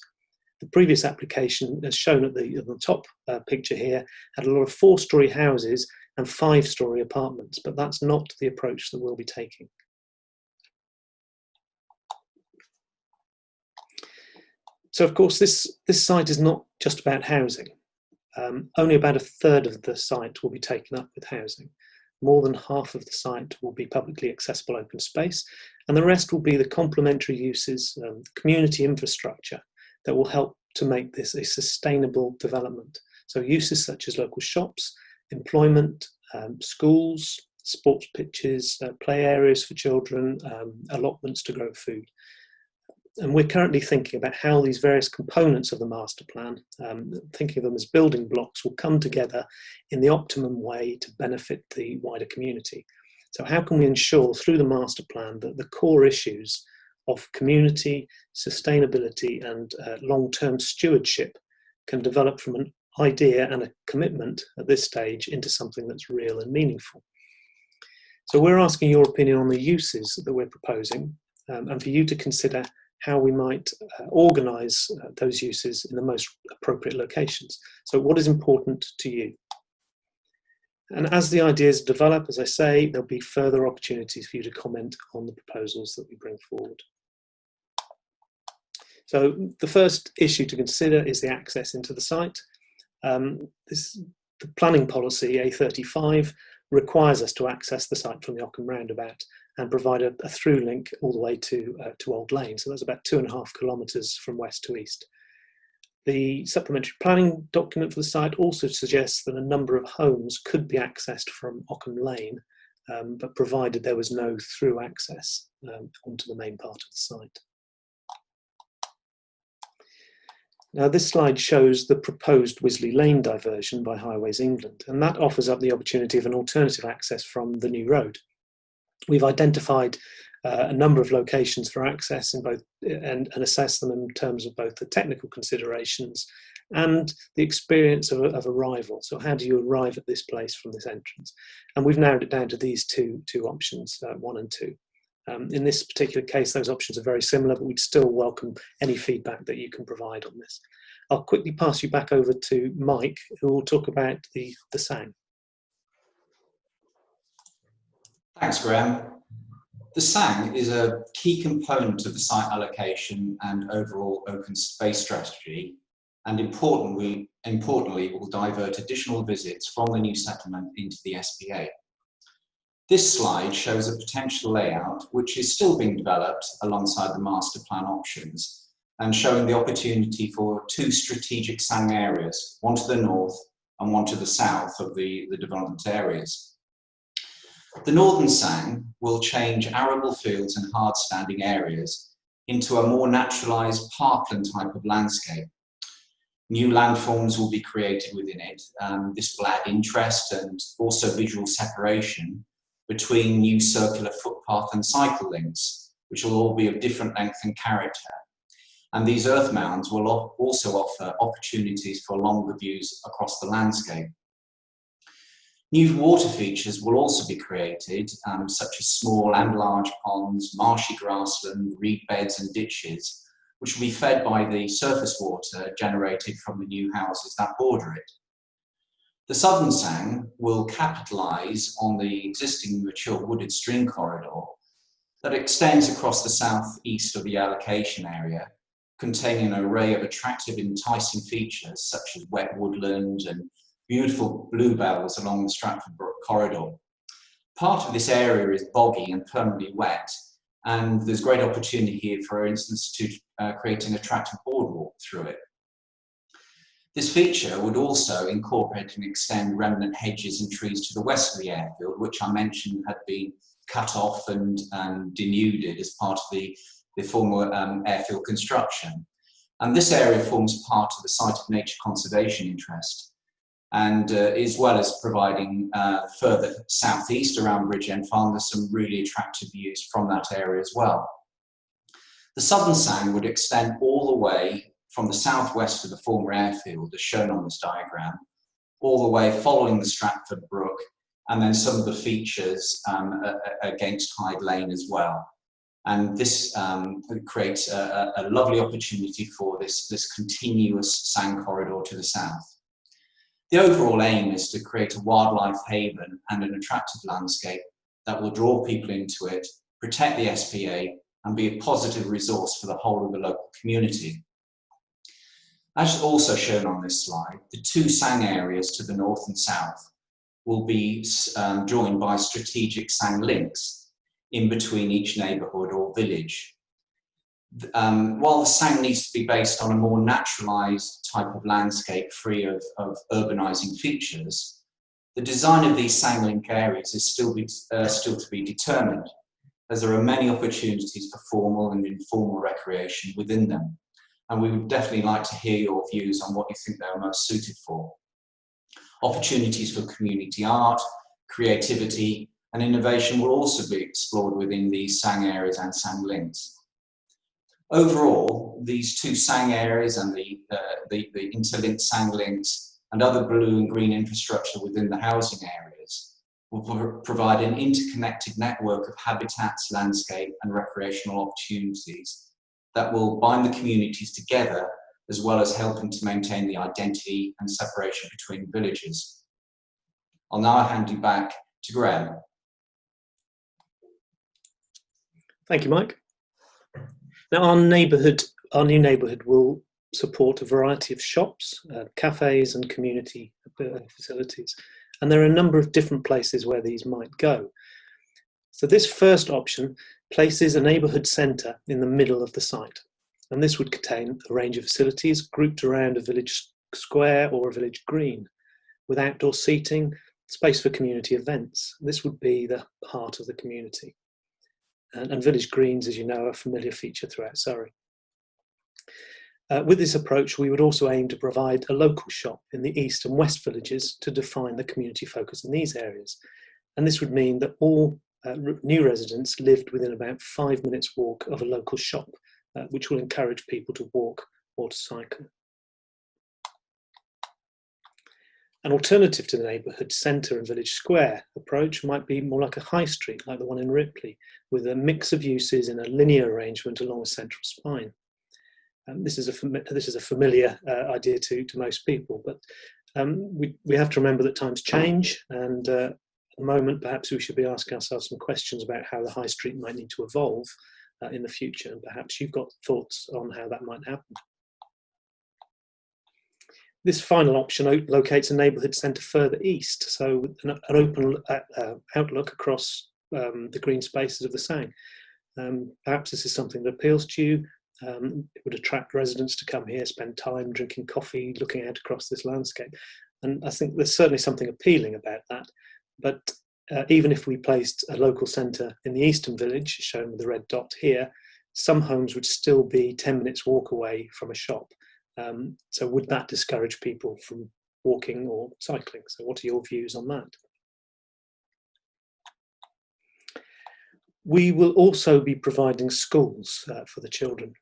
Speaker 4: The previous application, as shown at the top picture here, had a lot of 4-storey houses and 5-storey apartments, but that's not the approach that we'll be taking. So, of course, this site is not just about housing. Only about 1/3 of the site will be taken up with housing. More than half of the site will be publicly accessible open space, and the rest will be the complementary uses, community infrastructure that will help to make this a sustainable development. So uses such as local shops, employment, schools, sports pitches, play areas for children, allotments to grow food. And we're currently thinking about how these various components of the master plan, thinking of them as building blocks, will come together in the optimum way to benefit the wider community. So how can we ensure through the master plan that the core issues of community, sustainability and long-term stewardship can develop from an idea and a commitment at this stage into something that's real and meaningful? So we're asking your opinion on the uses that we're proposing, and for you to consider how we might organise those uses in the most appropriate locations. So what is important to you? And as the ideas develop, as I say, there'll be further opportunities for you to comment on the proposals that we bring forward. So the first issue to consider is the access into the site. The planning policy A35 requires us to access the site from the Ockham roundabout and provide a through link all the way to Old Lane. So that's about 2.5 kilometres from west to east. The supplementary planning document for the site also suggests that a number of homes could be accessed from Ockham Lane, but provided there was no through access onto the main part of the site. Now, this slide shows the proposed Wisley Lane diversion by Highways England, and that offers up the opportunity of an alternative access from the new road. We've identified a number of locations for access in both, and assess them in terms of both the technical considerations and the experience of arrival. So how do you arrive at this place from this entrance? And we've narrowed it down to these two options, 1 and 2. In this particular case, those options are very similar, but we'd still welcome any feedback that you can provide on this. I'll quickly pass you back over to Mike, who will talk about the SANG.
Speaker 5: Thanks, Graham. The SANG is a key component of the site allocation and overall open space strategy, and importantly will divert additional visits from the new settlement into the SPA. This slide shows a potential layout which is still being developed alongside the master plan options, and showing the opportunity for 2 strategic SANG areas, one to the north and one to the south of the development areas. The northern SANG will change arable fields and hard standing areas into a more naturalised parkland type of landscape. New landforms will be created within it. This will add interest and also visual separation between new circular footpath and cycle links, which will all be of different length and character. And these earth mounds will also offer opportunities for longer views across the landscape. New water features will also be created, such as small and large ponds, marshy grassland, reed beds and ditches, which will be fed by the surface water generated from the new houses that border it. The southern SANG will capitalise on the existing mature wooded stream corridor that extends across the southeast of the allocation area, containing an array of attractive, enticing features such as wet woodland and beautiful bluebells along the Stratford Brook corridor. Part of this area is boggy and permanently wet, and there's great opportunity here, for instance, to create an attractive boardwalk through it. This feature would also incorporate and extend remnant hedges and trees to the west of the airfield, which I mentioned had been cut off and denuded as part of the former airfield construction. And this area forms part of the site of nature conservation interest, and as well as providing further southeast around Bridgend Farm, there's some really attractive views from that area as well. The southern SANG would extend all the way from the southwest of the former airfield, as shown on this diagram, all the way following the Stratford Brook, and then some of the features against Hyde Lane as well. And this creates a lovely opportunity for this continuous SANG corridor to the south. The overall aim is to create a wildlife haven and an attractive landscape that will draw people into it, protect the SPA, and be a positive resource for the whole of the local community. As also shown on this slide, the 2 SANG areas to the north and south will be joined by strategic SANG links in between each neighbourhood or village. While the SANG needs to be based on a more naturalised type of landscape free of urbanising features, the design of these SANG link areas is still to be determined, as there are many opportunities for formal and informal recreation within them. And we would definitely like to hear your views on what you think they are most suited for. Opportunities for community art, creativity and innovation will also be explored within these SANG areas and SANG links. Overall, these 2 SANG areas and the interlinked SANG links and other blue and green infrastructure within the housing areas will provide an interconnected network of habitats, landscape and recreational opportunities that will bind the communities together, as well as helping to maintain the identity and separation between villages. I'll now hand you back to Graham.
Speaker 4: Thank you, Mike. Now, our new neighbourhood will support a variety of shops, cafes and community facilities. And there are a number of different places where these might go. So this first option places a neighbourhood centre in the middle of the site. And this would contain a range of facilities grouped around a village square or a village green, with outdoor seating, space for community events. This would be the heart of the community. And village greens, as you know, are a familiar feature throughout Surrey. With this approach, we would also aim to provide a local shop in the east and west villages to define the community focus in these areas. And this would mean that all new residents lived within about 5 minutes walk of a local shop, which will encourage people to walk or to cycle. An alternative to the neighbourhood centre and village square approach might be more like a high street, like the one in Ripley, with a mix of uses in a linear arrangement along a central spine. This is a familiar idea to most people, but we have to remember that times change, and at the moment perhaps we should be asking ourselves some questions about how the high street might need to evolve in the future, and perhaps you've got thoughts on how that might happen. This final option locates a neighbourhood centre further east, so with an open outlook across the green spaces of the Sang. Perhaps this is something that appeals to you. It would attract residents to come here, spend time drinking coffee, looking out across this landscape. And I think there's certainly something appealing about that. But even if we placed a local centre in the eastern village, shown with the red dot here, some homes would still be 10 minutes walk away from a shop. So would that discourage people from walking or cycling? So what are your views on that? We will also be providing schools for the children.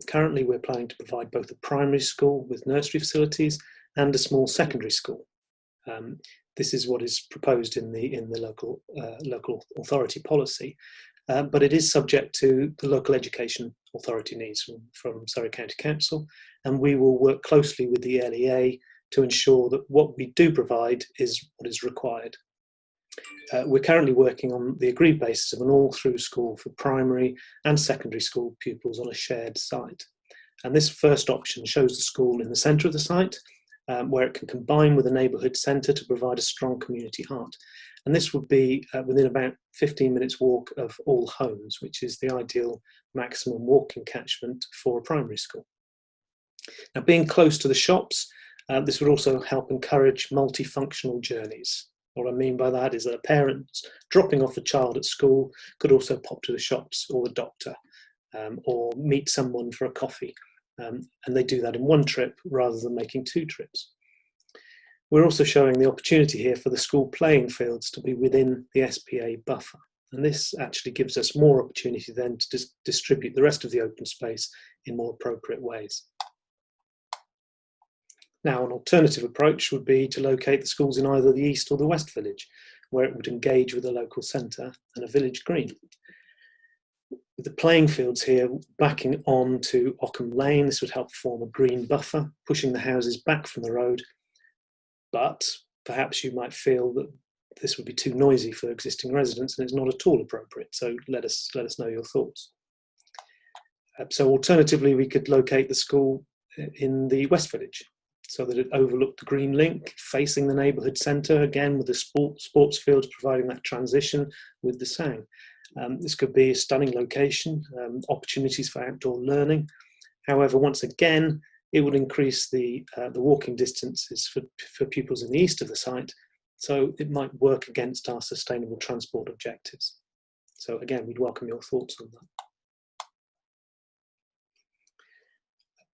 Speaker 4: Currently we're planning to provide both a primary school with nursery facilities and a small secondary school. This is what is proposed in the local authority policy, but it is subject to the local education authority needs from Surrey County Council, and we will work closely with the LEA to ensure that what we do provide is what is required. We're currently working on the agreed basis of an all-through school for primary and secondary school pupils on a shared site. And this first option shows the school in the centre of the site, where it can combine with a neighbourhood centre to provide a strong community heart. And this would be within about 15 minutes walk of all homes, which is the ideal maximum walking catchment for a primary school. Now, being close to the shops, this would also help encourage multifunctional journeys. What I mean by that is that a parent dropping off a child at school could also pop to the shops or the doctor, or meet someone for a coffee. And they do that in one trip rather than making 2 trips. We're also showing the opportunity here for the school playing fields to be within the SPA buffer. And this actually gives us more opportunity then to distribute the rest of the open space in more appropriate ways. Now, an alternative approach would be to locate the schools in either the east or the west village, where it would engage with a local centre and a village green. With the playing fields here backing on to Ockham Lane, this would help form a green buffer, pushing the houses back from the road. But perhaps you might feel that this would be too noisy for existing residents and it's not at all appropriate. So let us know your thoughts. So alternatively, we could locate the school in the west village so that it overlooked the green link, facing the neighbourhood centre, again with the sports fields providing that transition with the Sang. This could be a stunning location, opportunities for outdoor learning. However, once again, it would increase the walking distances for pupils in the east of the site, so it might work against our sustainable transport objectives. So again, we'd welcome your thoughts on that.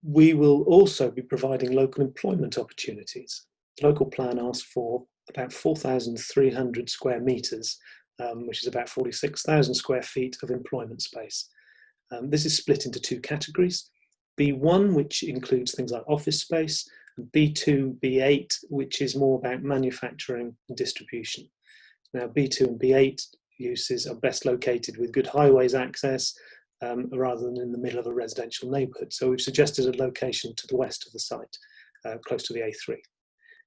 Speaker 4: We will also be providing local employment opportunities. The local plan asks for about 4,300 square metres, which is about 46,000 square feet of employment space. This is split into 2 categories. B1, which includes things like office space, and B2, B8, which is more about manufacturing and distribution. Now, B2 and B8 uses are best located with good highways access, rather than in the middle of a residential neighbourhood. So we've suggested a location to the west of the site, close to the A3.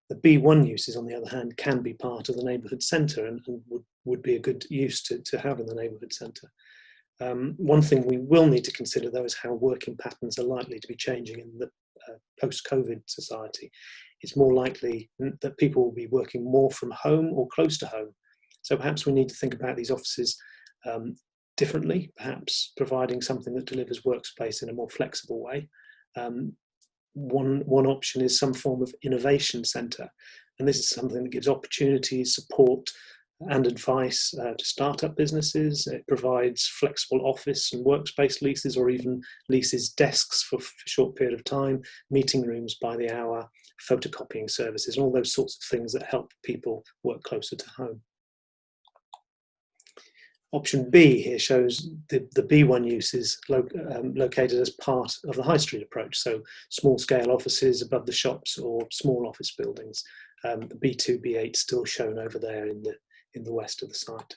Speaker 4: The B1 uses, on the other hand, can be part of the neighbourhood centre and would be a good use to have in the neighbourhood centre. One thing we will need to consider, though, is how working patterns are likely to be changing in the post-COVID society. It's more likely that people will be working more from home or close to home. So perhaps we need to think about these offices differently, perhaps providing something that delivers workspace in a more flexible way. One option is some form of innovation centre, and this is something that gives opportunities, support and advice to start-up businesses. It provides flexible office and workspace leases, or even leases desks for a short period of time, meeting rooms by the hour, photocopying services, and all those sorts of things that help people work closer to home. Option B here shows the B1 uses located as part of the high street approach, so small scale offices above the shops or small office buildings. The B2, B8 still shown over there in the west of the site.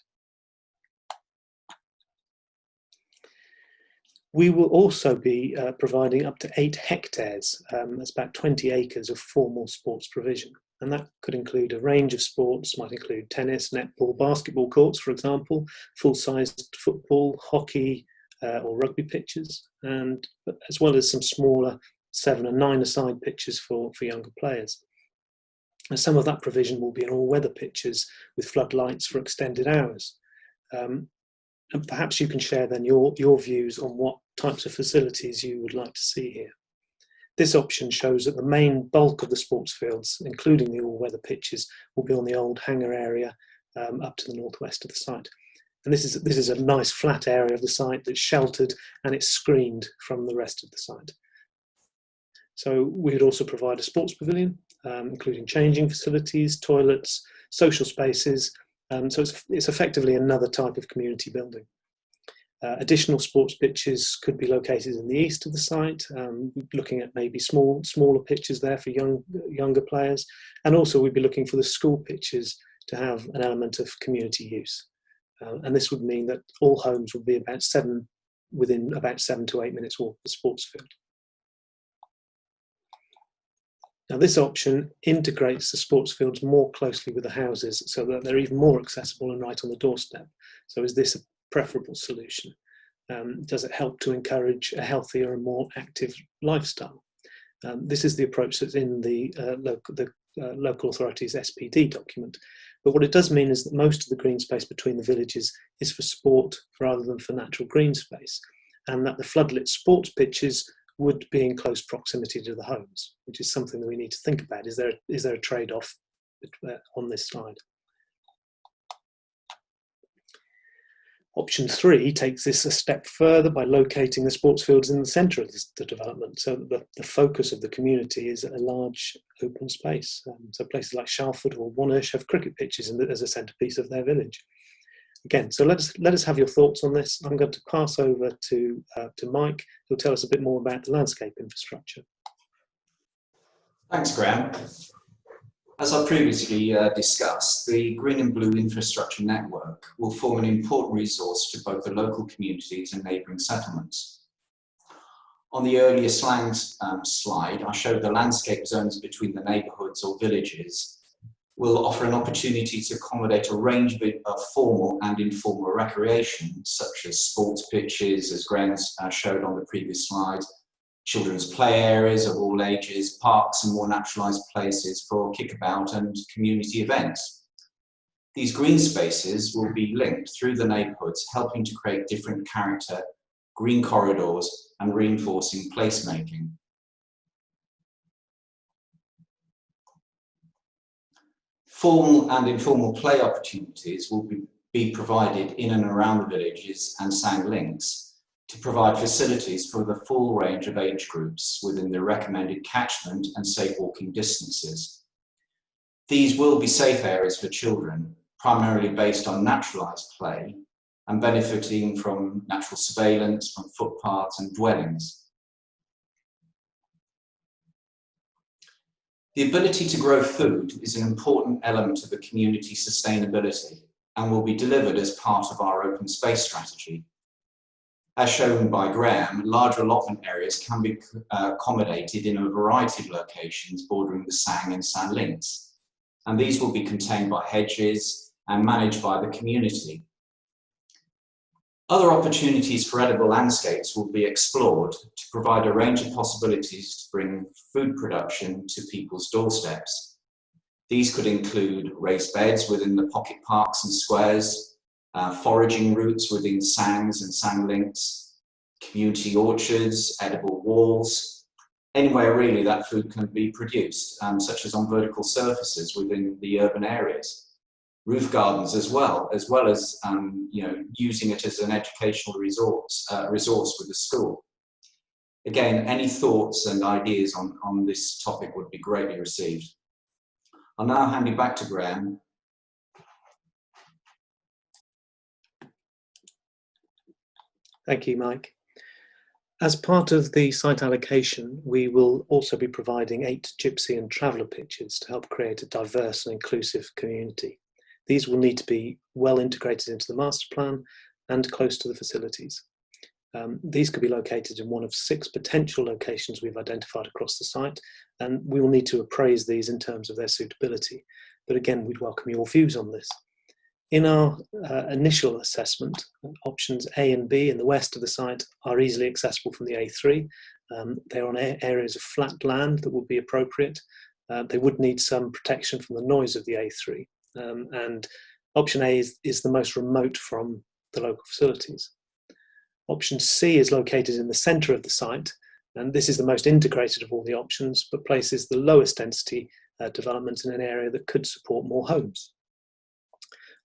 Speaker 4: We will also be providing up to 8 hectares, that's about 20 acres of formal sports provision. And that could include a range of sports, might include tennis, netball, basketball courts, for example, full-sized football, hockey, or rugby pitches, and as well as some smaller 7- and 9-a-side pitches for younger players. And some of that provision will be in all-weather pitches with floodlights for extended hours. And perhaps you can share then your views on what types of facilities you would like to see here. This option shows that the main bulk of the sports fields, including the all-weather pitches, will be on the old hangar area up to the northwest of the site. And this is a nice flat area of the site that's sheltered and it's screened from the rest of the site. So we would also provide a sports pavilion, including changing facilities, toilets, social spaces. So it's effectively another type of community building. Additional sports pitches could be located in the east of the site, looking at maybe smaller pitches there for younger players. And also we'd be looking for the school pitches to have an element of community use. And this would mean that all homes would be within about 7 to 8 minutes walk of the sports field. Now this option integrates the sports fields more closely with the houses so that they're even more accessible and right on the doorstep. So is this a preferable solution? Does it help to encourage a healthier and more active lifestyle? This is the approach that's in the local authority's SPD document. But what it does mean is that most of the green space between the villages is for sport rather than for natural green space, and that the floodlit sports pitches would be in close proximity to the homes, which is something that we need to think about. Is there a trade-off on this slide? Option 3 takes this a step further by locating the sports fields in the centre of the development, so that the focus of the community is a large open space. So places like Shalford or Wonersh have cricket pitches as a centrepiece of their village. Again, so let us have your thoughts on this. I'm going to pass over to Mike, who'll tell us a bit more about the landscape infrastructure.
Speaker 5: Thanks, Graham. As I previously discussed, the Green and Blue Infrastructure Network will form an important resource to both the local communities and neighbouring settlements. On the earlier slangs slide, I showed the landscape zones between the neighbourhoods or villages will offer an opportunity to accommodate a range of formal and informal recreation, such as sports pitches, as Graham showed on the previous slide, children's play areas of all ages, parks and more naturalised places for kickabout and community events. These green spaces will be linked through the neighbourhoods, helping to create different character, green corridors and reinforcing placemaking. Formal and informal play opportunities will be provided in and around the villages and sang links to provide facilities for the full range of age groups within the recommended catchment and safe walking distances. These will be safe areas for children, primarily based on naturalised play and benefiting from natural surveillance from footpaths and dwellings. The ability to grow food is an important element of the community sustainability and will be delivered as part of our open space strategy. As shown by Graham, larger allotment areas can be accommodated in a variety of locations bordering the sang and sand links, and these will be contained by hedges and managed by the community. Other opportunities for edible landscapes will be explored to provide a range of possibilities to bring food production to people's doorsteps. These could include raised beds within the pocket parks and squares, foraging routes within sangs and sang links, community orchards, edible walls, anywhere really that food can be produced, such as on vertical surfaces within the urban areas. Roof gardens as well as using it as an educational resource with the school. Again, any thoughts and ideas on this topic would be greatly received. I'll now hand you back to Graham.
Speaker 4: Thank you, Mike. As part of the site allocation, we will also be providing 8 gypsy and traveller pitches to help create a diverse and inclusive community. These will need to be well integrated into the master plan and close to the facilities. These could be located in one of 6 potential locations we've identified across the site, and we will need to appraise these in terms of their suitability. But again, we'd welcome your views on this. In our initial assessment, options A and B in the west of the site are easily accessible from the A3. They're on areas of flat land that would be appropriate. They would need some protection from the noise of the A3. And option A is the most remote from the local facilities. Option C is located in the centre of the site, and this is the most integrated of all the options, but places the lowest density development in an area that could support more homes.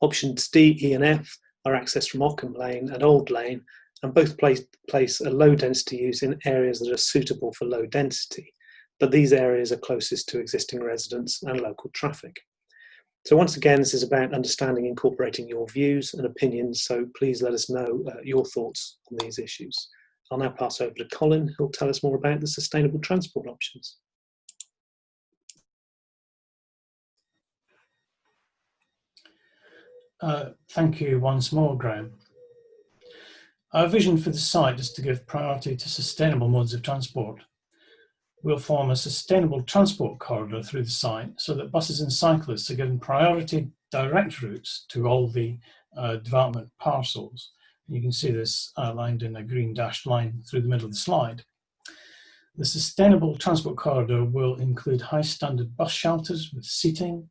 Speaker 4: Options D, E and F are accessed from Ockham Lane and Old Lane, and both place a low density use in areas that are suitable for low density, but these areas are closest to existing residents and local traffic. So once again, this is about understanding, incorporating your views and opinions, so please let us know your thoughts on these issues. I'll now pass over to Colin, who'll tell us more about the sustainable transport options.
Speaker 3: Thank you once more, Graham. Our vision for the site is to give priority to sustainable modes of transport. We'll form a sustainable transport corridor through the site so that buses and cyclists are given priority direct routes to all the development parcels. You can see this outlined in a green dashed line through the middle of the slide. The sustainable transport corridor will include high standard bus shelters with seating,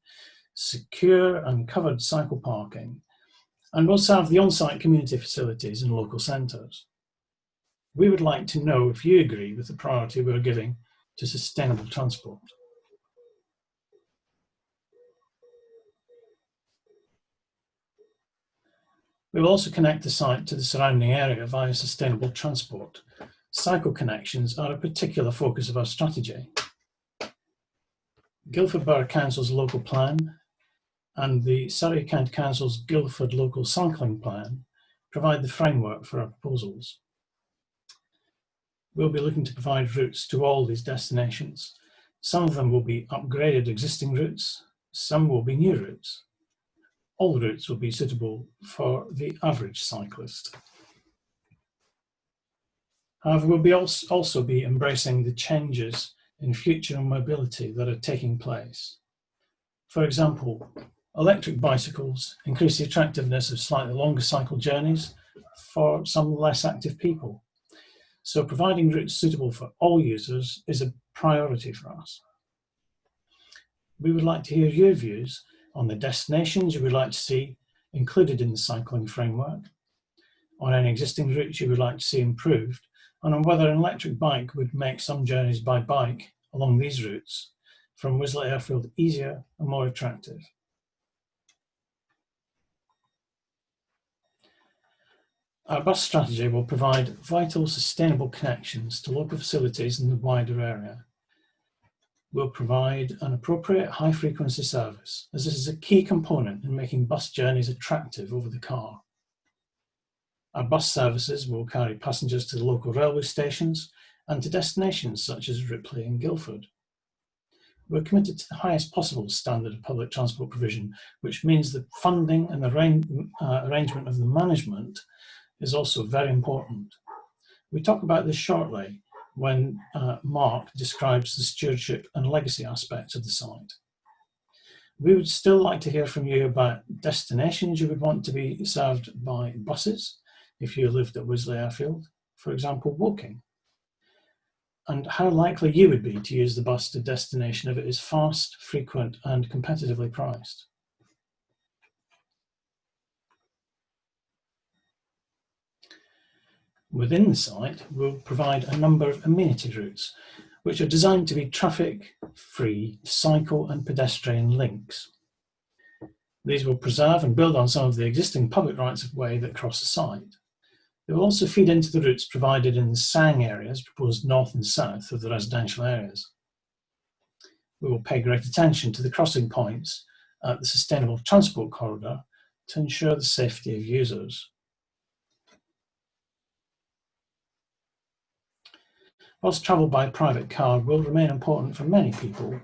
Speaker 3: secure and covered cycle parking, and will serve the on-site community facilities and local centres. We would like to know if you agree with the priority we're giving to sustainable transport. We will also connect the site to the surrounding area via sustainable transport. Cycle connections are a particular focus of our strategy. Guildford Borough Council's local plan and the Surrey County Council's Guildford Local Cycling Plan provide the framework for our proposals. We'll be looking to provide routes to all these destinations. Some of them will be upgraded existing routes, some will be new routes. All routes will be suitable for the average cyclist. However, we'll also be embracing the changes in future mobility that are taking place. For example, electric bicycles increase the attractiveness of slightly longer cycle journeys for some less active people. So providing routes suitable for all users is a priority for us. We would like to hear your views on the destinations you would like to see included in the cycling framework, on any existing routes you would like to see improved, and on whether an electric bike would make some journeys by bike along these routes from Wisley Airfield easier and more attractive. Our bus strategy will provide vital sustainable connections to local facilities in the wider area. We'll provide an appropriate high frequency service, as this is a key component in making bus journeys attractive over the car. Our bus services will carry passengers to the local railway stations and to destinations such as Ripley and Guildford. We're committed to the highest possible standard of public transport provision, which means the funding and the arrangement of the management is also very important. We talk about this shortly when Mark describes the stewardship and legacy aspects of the site. We would still like to hear from you about destinations you would want to be served by buses if you lived at Wisley Airfield, for example, Woking, and how likely you would be to use the bus to destination if it is fast, frequent and competitively priced. Within the site, we'll provide a number of amenity routes, which are designed to be traffic-free cycle and pedestrian links. These will preserve and build on some of the existing public rights of way that cross the site. They will also feed into the routes provided in the SANG areas, proposed north and south of the residential areas. We will pay great attention to the crossing points at the sustainable transport corridor to ensure the safety of users. Whilst travel by private car will remain important for many people,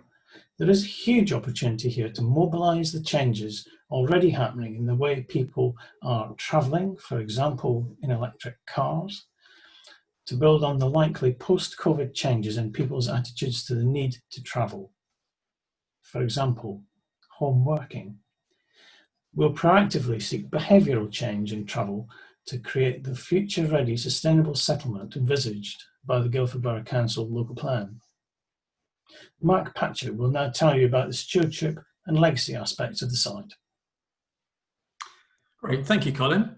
Speaker 3: there is a huge opportunity here to mobilise the changes already happening in the way people are travelling, for example, in electric cars, to build on the likely post-COVID changes in people's attitudes to the need to travel. For example, home working. We'll proactively seek behavioural change in travel to create the future-ready sustainable settlement envisaged by the Guildford Borough Council local plan. Mark Patchett will now tell you about the stewardship and legacy aspects of the site.
Speaker 8: Great, thank you, Colin.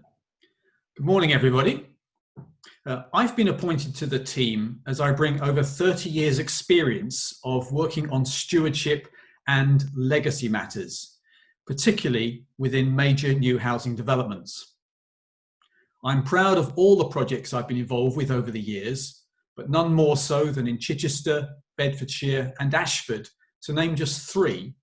Speaker 8: Good morning, everybody. I've been appointed to the team as I bring over 30 years' experience of working on stewardship and legacy matters, particularly within major new housing developments. I'm proud of all the projects I've been involved with over the years, but none more so than in Chichester, Bedfordshire and Ashford, to name just 3,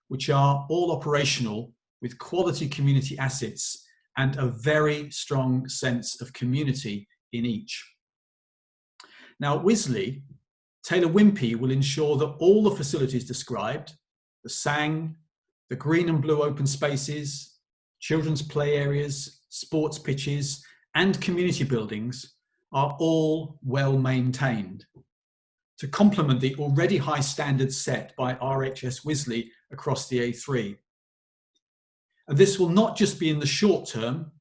Speaker 8: which are all operational with quality community assets and a very strong sense of community in each. Now at Wisley, Taylor Wimpey will ensure that all the facilities described, the SANG, the green and blue open spaces, children's play areas, sports pitches and community buildings are all well maintained to complement the already high standards set by RHS Wisley across the A3. And this will not just be in the short term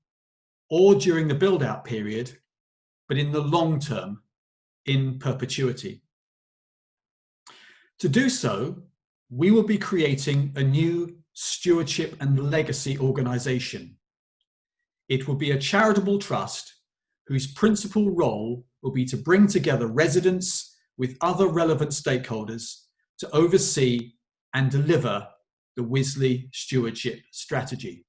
Speaker 8: or during the build-out period, but in the long term, in perpetuity. To do so, we will be creating a new stewardship and legacy organisation. It will be a charitable trust whose principal role will be to bring together residents with other relevant stakeholders to oversee and deliver the Wisley Stewardship Strategy.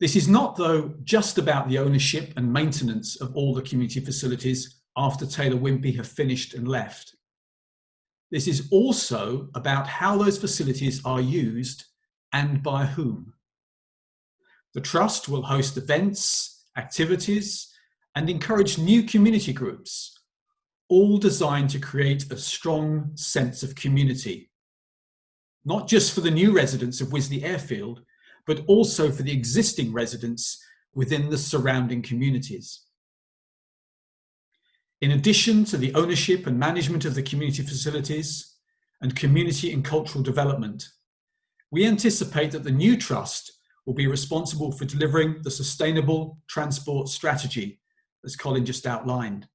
Speaker 8: This is not, though, just about the ownership and maintenance of all the community facilities after Taylor Wimpey have finished and left. This is also about how those facilities are used and by whom. The Trust will host events, activities, and encourage new community groups, all designed to create a strong sense of community, not just for the new residents of Wisley Airfield, but also for the existing residents within the surrounding communities. In addition to the ownership and management of the community facilities and community and cultural development, we anticipate that the new Trust will be responsible for delivering the sustainable transport strategy, as Colin just outlined,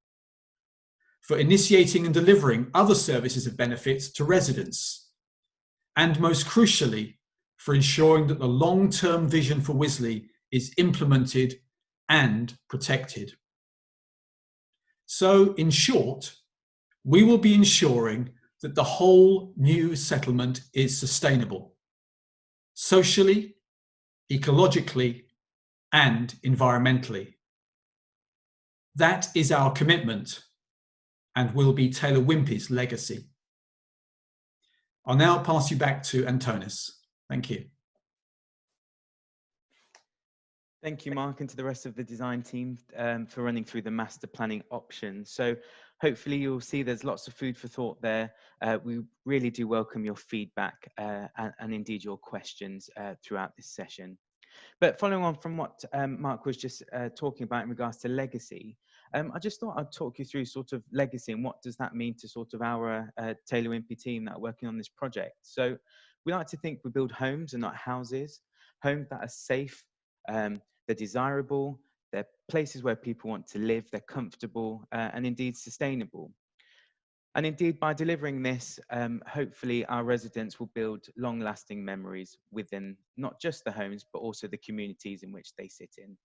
Speaker 8: for initiating and delivering other services of benefit to residents, and most crucially, for ensuring that the long-term vision for Wisley is implemented and protected. So, in short, we will be ensuring that the whole new settlement is sustainable, socially, ecologically, and environmentally. That is our commitment and will be Taylor Wimpey's legacy. I'll now pass you back to Antonis. Thank you.
Speaker 1: Thank you, Mark, and to the rest of the design team for running through the master planning options. So hopefully you'll see there's lots of food for thought there. We really do welcome your feedback and indeed your questions throughout this session. But following on from what Mark was just talking about in regards to legacy, I just thought I'd talk you through sort of legacy and what does that mean to sort of our Taylor Wimpey team that are working on this project. So we like to think we build homes and not houses, homes that are safe, they're desirable, they're places where people want to live, they're comfortable and indeed sustainable. And indeed, by delivering this, hopefully our residents will build long-lasting memories within not just the homes, but also the communities in which they sit in.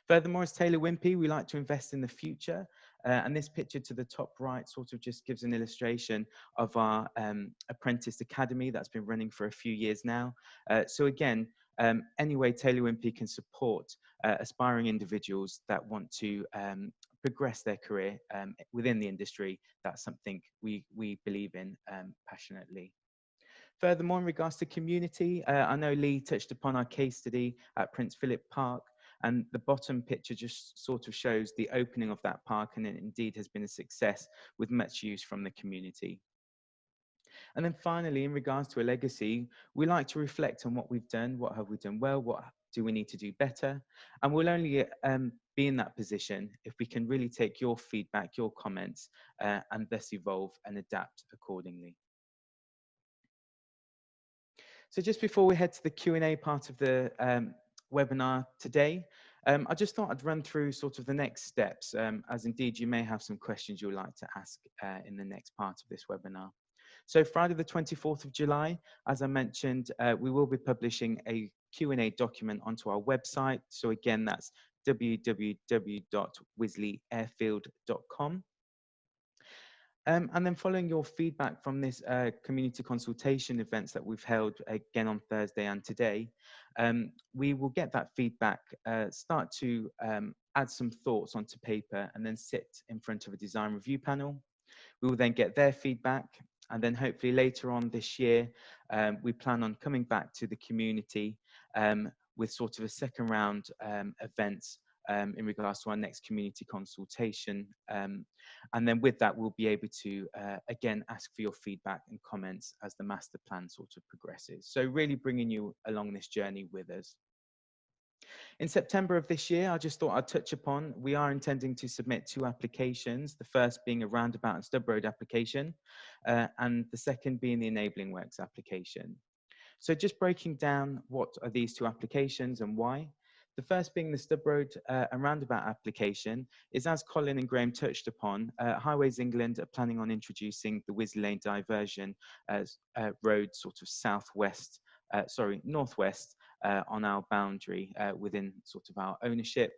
Speaker 1: Furthermore, as Taylor Wimpey, we like to invest in the future. And this picture to the top right sort of just gives an illustration of our apprentice academy that's been running for a few years now. So again, any way Taylor Wimpey can support aspiring individuals that want to progress their career within the industry, that's something we believe in passionately. Furthermore, in regards to community, I know Lee touched upon our case study at Prince Philip Park. And the bottom picture just sort of shows the opening of that park, and it indeed has been a success with much use from the community. And then finally, in regards to a legacy, we like to reflect on what we've done, what have we done well, what do we need to do better? And we'll only be in that position if we can really take your feedback, your comments, and thus evolve and adapt accordingly. So just before we head to the Q&A part of the webinar today, I just thought I'd run through sort of the next steps, as indeed you may have some questions you would like to ask in the next part of this webinar. So Friday the 24th of July, as I mentioned, we will be publishing a Q&A document onto our website. So again, that's www.wisleyairfield.com. And then following your feedback from this community consultation events that we've held again on Thursday and today, we will get that feedback, start to add some thoughts onto paper, and then sit in front of a design review panel. We will then get their feedback, and then hopefully later on this year, we plan on coming back to the community with sort of a second round events in regards to our next community consultation. And then with that, we'll be able to, again, ask for your feedback and comments as the master plan sort of progresses. So really bringing you along this journey with us. In September of this year, I just thought I'd touch upon, we are intending to submit 2 applications, the first being a roundabout and stub road application, and the second being the enabling works application. So just breaking down what are these 2 applications and why. The first being the stub road and roundabout application is, as Colin and Graham touched upon, Highways England are planning on introducing the Wisley Lane diversion as road sort of northwest on our boundary within sort of our ownership.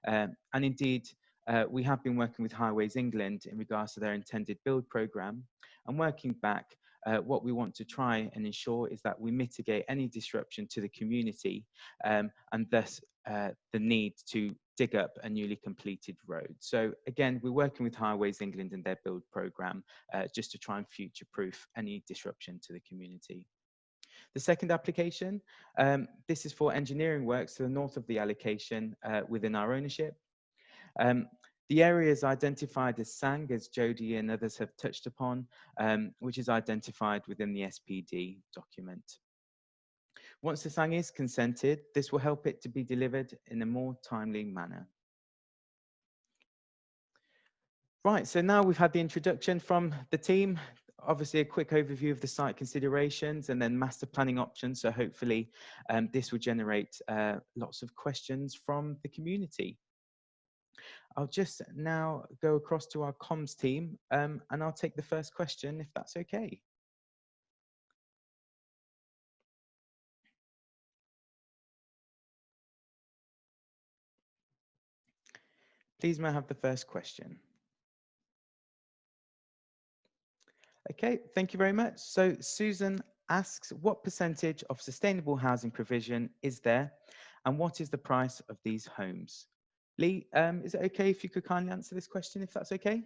Speaker 1: And indeed, we have been working with Highways England in regards to their intended build programme, and working back, what we want to try and ensure is that we mitigate any disruption to the community and thus the need to dig up a newly completed road. So again, we're working with Highways England and their build programme just to try and future-proof any disruption to the community. The second application, this is for engineering works to the north of the allocation within our ownership. The area is identified as SANG, as Jody and others have touched upon, which is identified within the SPD document. Once the SANG is consented, this will help it to be delivered in a more timely manner. Right, so now we've had the introduction from the team, obviously a quick overview of the site considerations and then master planning options. So hopefully this will generate lots of questions from the community. I'll just now go across to our comms team and I'll take the first question if that's okay. Please may I have the first question? Okay, thank you very much. So Susan asks, what percentage of sustainable housing provision is there and what is the price of these homes? Lee, is it okay if you could kindly answer this question, if that's okay?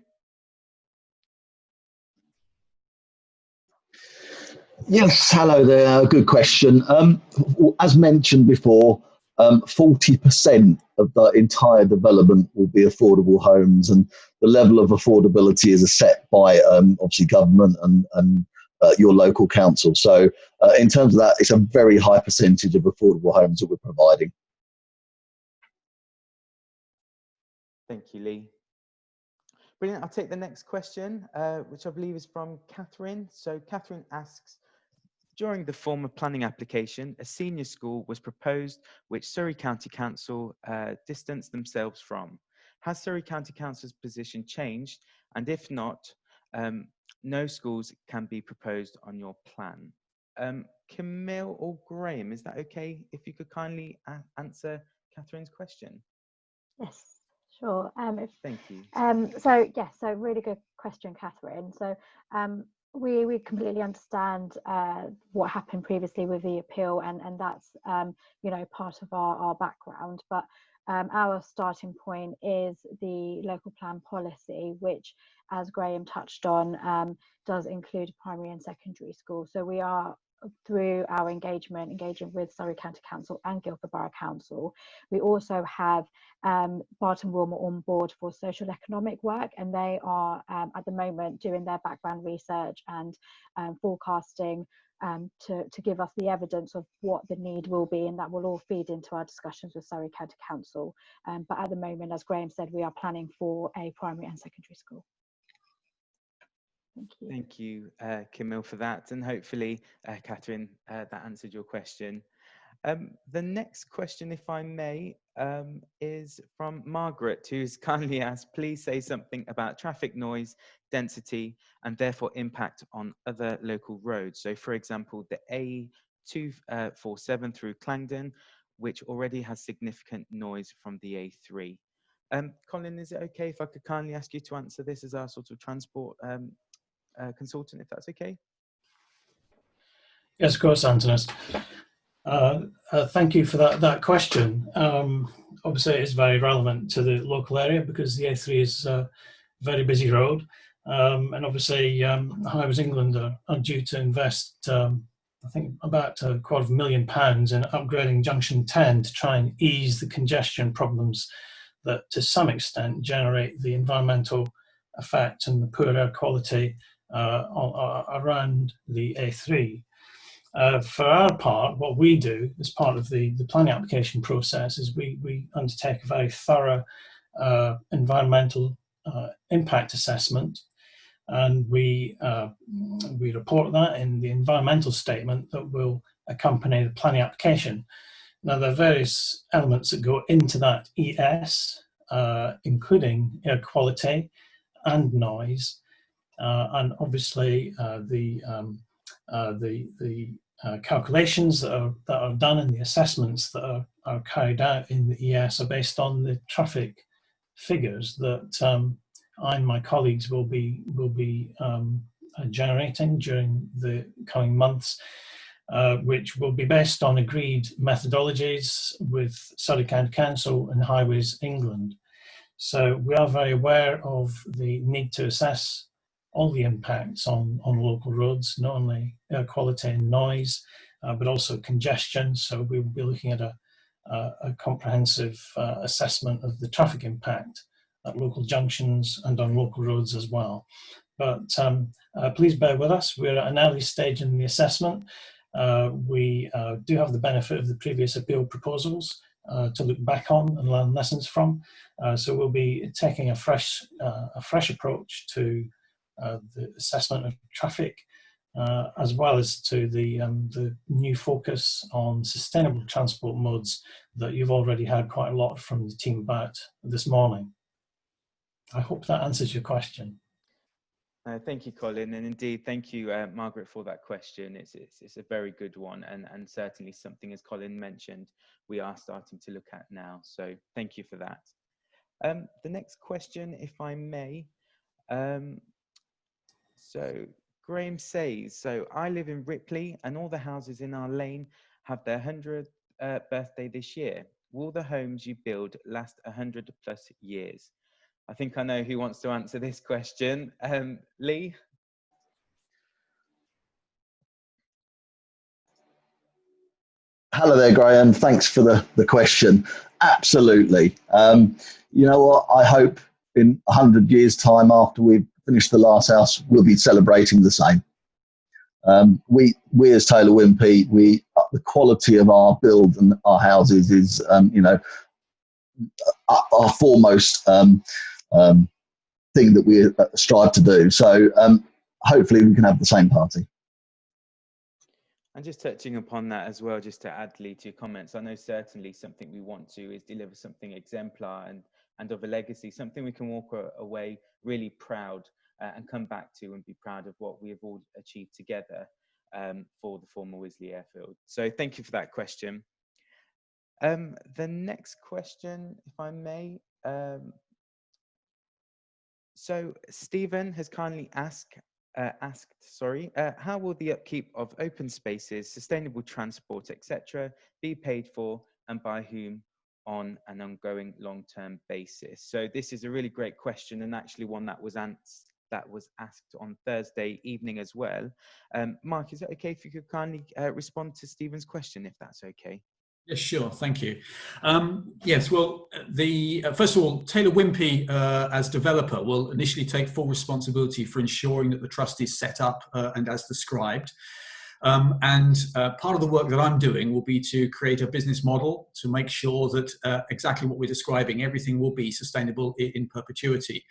Speaker 2: Yes, hello there. Good question. As mentioned before, 40% of the entire development will be affordable homes, and the level of affordability is set by obviously government and your local council. So in terms of that, it's a very high percentage of affordable homes that we're providing.
Speaker 1: Thank you, Lee. Brilliant. I'll take the next question, which I believe is from Catherine. So Catherine asks, during the former planning application, a senior school was proposed which Surrey County Council distanced themselves from. Has Surrey County Council's position changed? And if not, no schools can be proposed on your plan. Camille or Graham, is that okay if you could kindly answer Catherine's question?
Speaker 7: Yes. Sure.
Speaker 1: Thank you.
Speaker 7: So yes, so really good question, Catherine. So we completely understand what happened previously with the appeal, and that's you know, part of our background. But our starting point is the local plan policy, which, as Graham touched on, does include primary and secondary school. So we are through our engaging with Surrey County Council and Guildford Borough Council. We also have Barton Wilmot on board for social economic work, and they are at the moment doing their background research and forecasting to give us the evidence of what the need will be, and that will all feed into our discussions with Surrey County Council. But at the moment, as Graham said, we are planning for a primary and secondary school. Thank you.
Speaker 1: Thank you, Camille, for that. And hopefully, Catherine, that answered your question. The next question, if I may, is from Margaret, who's kindly asked, please say something about traffic noise, density, and therefore impact on other local roads. So for example, the A247 through Clangdon, which already has significant noise from the A3. Colin, is it okay if I could kindly ask you to answer this as our sort of transport consultant, if that's okay?
Speaker 3: Yes, of course, Antonis. Thank you for that question. Obviously, it's very relevant to the local area because the A3 is a very busy road. And obviously, Highways England are due to invest, I think, about £250,000 in upgrading Junction 10 to try and ease the congestion problems that, to some extent, generate the environmental effect and the poor air quality around the A3. For our part, what we do as part of the planning application process is we undertake a very thorough environmental impact assessment, and we report that in the environmental statement that will accompany the planning application. Now, there are various elements that go into that ES, including air quality and noise, and obviously the calculations that are done and the assessments that are carried out in the ES are based on the traffic figures that I and my colleagues will be generating during the coming months, which will be based on agreed methodologies with Surrey County Council and Highways England. So we are very aware of the need to assess all the impacts on local roads, not only air quality and noise, but also congestion. So we will be looking at a comprehensive assessment of the traffic impact at local junctions and on local roads as well. But please bear with us. We're at an early stage in the assessment. We do have the benefit of the previous appeal proposals to look back on and learn lessons from. So we'll be taking a fresh approach to the assessment of traffic, as well as to the new focus on sustainable transport modes that you've already heard quite a lot from the team about this morning. I hope that answers your question.
Speaker 1: Thank you, Colin, and indeed, thank you, Margaret, for that question. It's a very good one, and certainly something, as Colin mentioned, we are starting to look at now. So thank you for that. The next question, if I may. So Graham says, so I live in Ripley and all the houses in our lane have their 100th birthday this year. Will the homes you build last 100+ years? I think I know who wants to answer this question. Lee?
Speaker 2: Hello there, Graham. Thanks for the question. Absolutely. You know what? I hope in 100 years' time, after we've finished the last house, we'll be celebrating the same. We as Taylor Wimpey, the quality of our build and our houses is, you know, our foremost thing that we strive to do. So hopefully we can have the same party.
Speaker 1: And just touching upon that as well, just to add, Lee, to your comments, I know certainly something we want to is deliver something exemplar and of a legacy, something we can walk away really proud and come back to and be proud of what we have all achieved together for the former Wisley Airfield. So thank you for that question. The next question, if I may. So Stephen has kindly asked, how will the upkeep of open spaces, sustainable transport, etc., be paid for and by whom on an ongoing long-term basis? So this is a really great question, and actually one that was that was asked on Thursday evening as well. Mark, is it okay if you could kindly respond to Stephen's question, if that's okay?
Speaker 8: Yes, sure. Thank you. Yes, well, first of all, Taylor Wimpey, as developer, will initially take full responsibility for ensuring that the trust is set up and as described. Part of the work that I'm doing will be to create a business model to make sure that exactly what we're describing, everything will be sustainable in perpetuity.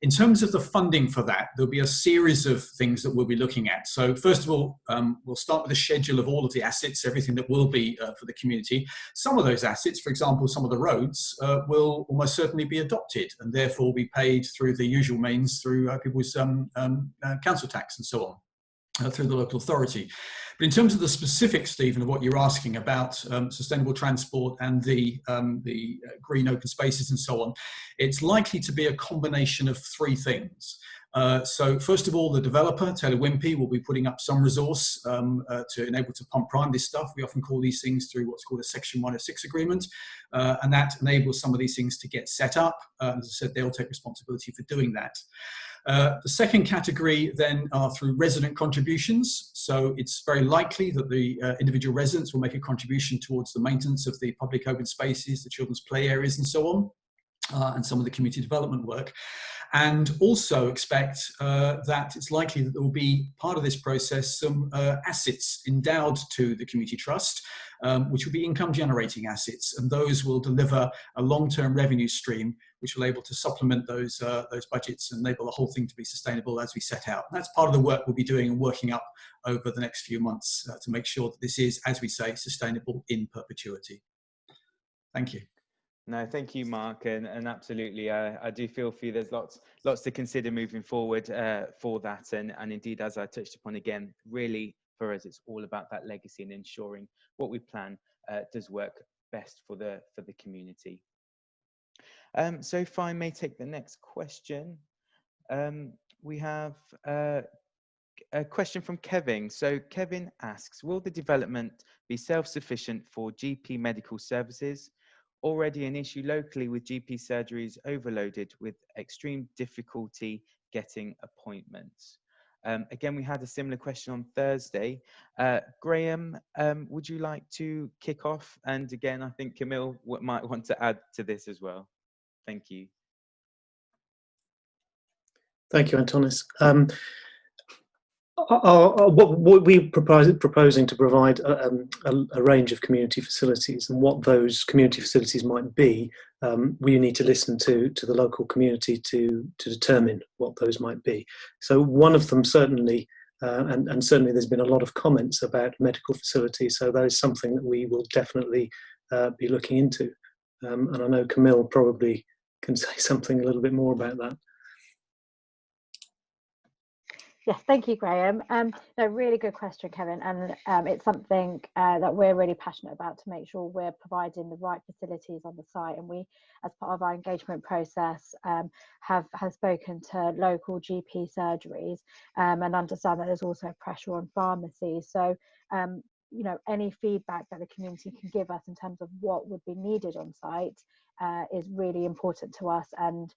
Speaker 8: In terms of the funding for that, there'll be a series of things that we'll be looking at. So first of all, we'll start with a schedule of all of the assets, everything that will be for the community. Some of those assets, for example, some of the roads, will almost certainly be adopted and therefore be paid through the usual means, through people's council tax and so on. Through the local authority. But in terms of the specifics, Stephen, of what you're asking about sustainable transport and the green open spaces and so on, it's likely to be a combination of three things. So first of all, the developer, Taylor Wimpey, will be putting up some resource to enable to pump prime this stuff. We often call these things through what's called a Section 106 agreement, and that enables some of these things to get set up. As I said, they'll take responsibility for doing that. The second category then are through resident contributions. So it's very likely that the individual residents will make a contribution towards the maintenance of the public open spaces, the children's play areas and so on, and some of the community development work. And also expect that it's likely that there will be part of this process some assets endowed to the community trust, which will be income generating assets, and those will deliver a long-term revenue stream which will be able to supplement those budgets and enable the whole thing to be sustainable as we set out. And that's part of the work we'll be doing and working up over the next few months to make sure that this is, as we say, sustainable in perpetuity. Thank you.
Speaker 1: No, thank you, Mark, and absolutely, I do feel for you. There's lots to consider moving forward for that, and indeed, as I touched upon again, really for us, it's all about that legacy and ensuring what we plan does work best for the community. So if I may take the next question, we have a question from Kevin. So Kevin asks, will the development be self-sufficient for GP medical services? Already an issue locally with GP surgeries overloaded with extreme difficulty getting appointments. Again, we had a similar question on Thursday. Graham, would you like to kick off? And again, I think Camille might want to add to this as well. Thank you.
Speaker 4: Thank you, Antonis. What we're proposing to provide a range of community facilities, and what those community facilities might be, we need to listen to the local community to determine what those might be. So one of them certainly, and certainly there's been a lot of comments about medical facilities, so that is something that we will definitely be looking into. And I know Camille probably can say something a little bit more about that.
Speaker 7: Yes, thank you, Graham. No, really good question, Kevin, and it's something that we're really passionate about, to make sure we're providing the right facilities on the site. And we, as part of our engagement process, have spoken to local GP surgeries and understand that there's also pressure on pharmacies. So, you know, any feedback that the community can give us in terms of what would be needed on site is really important to us. And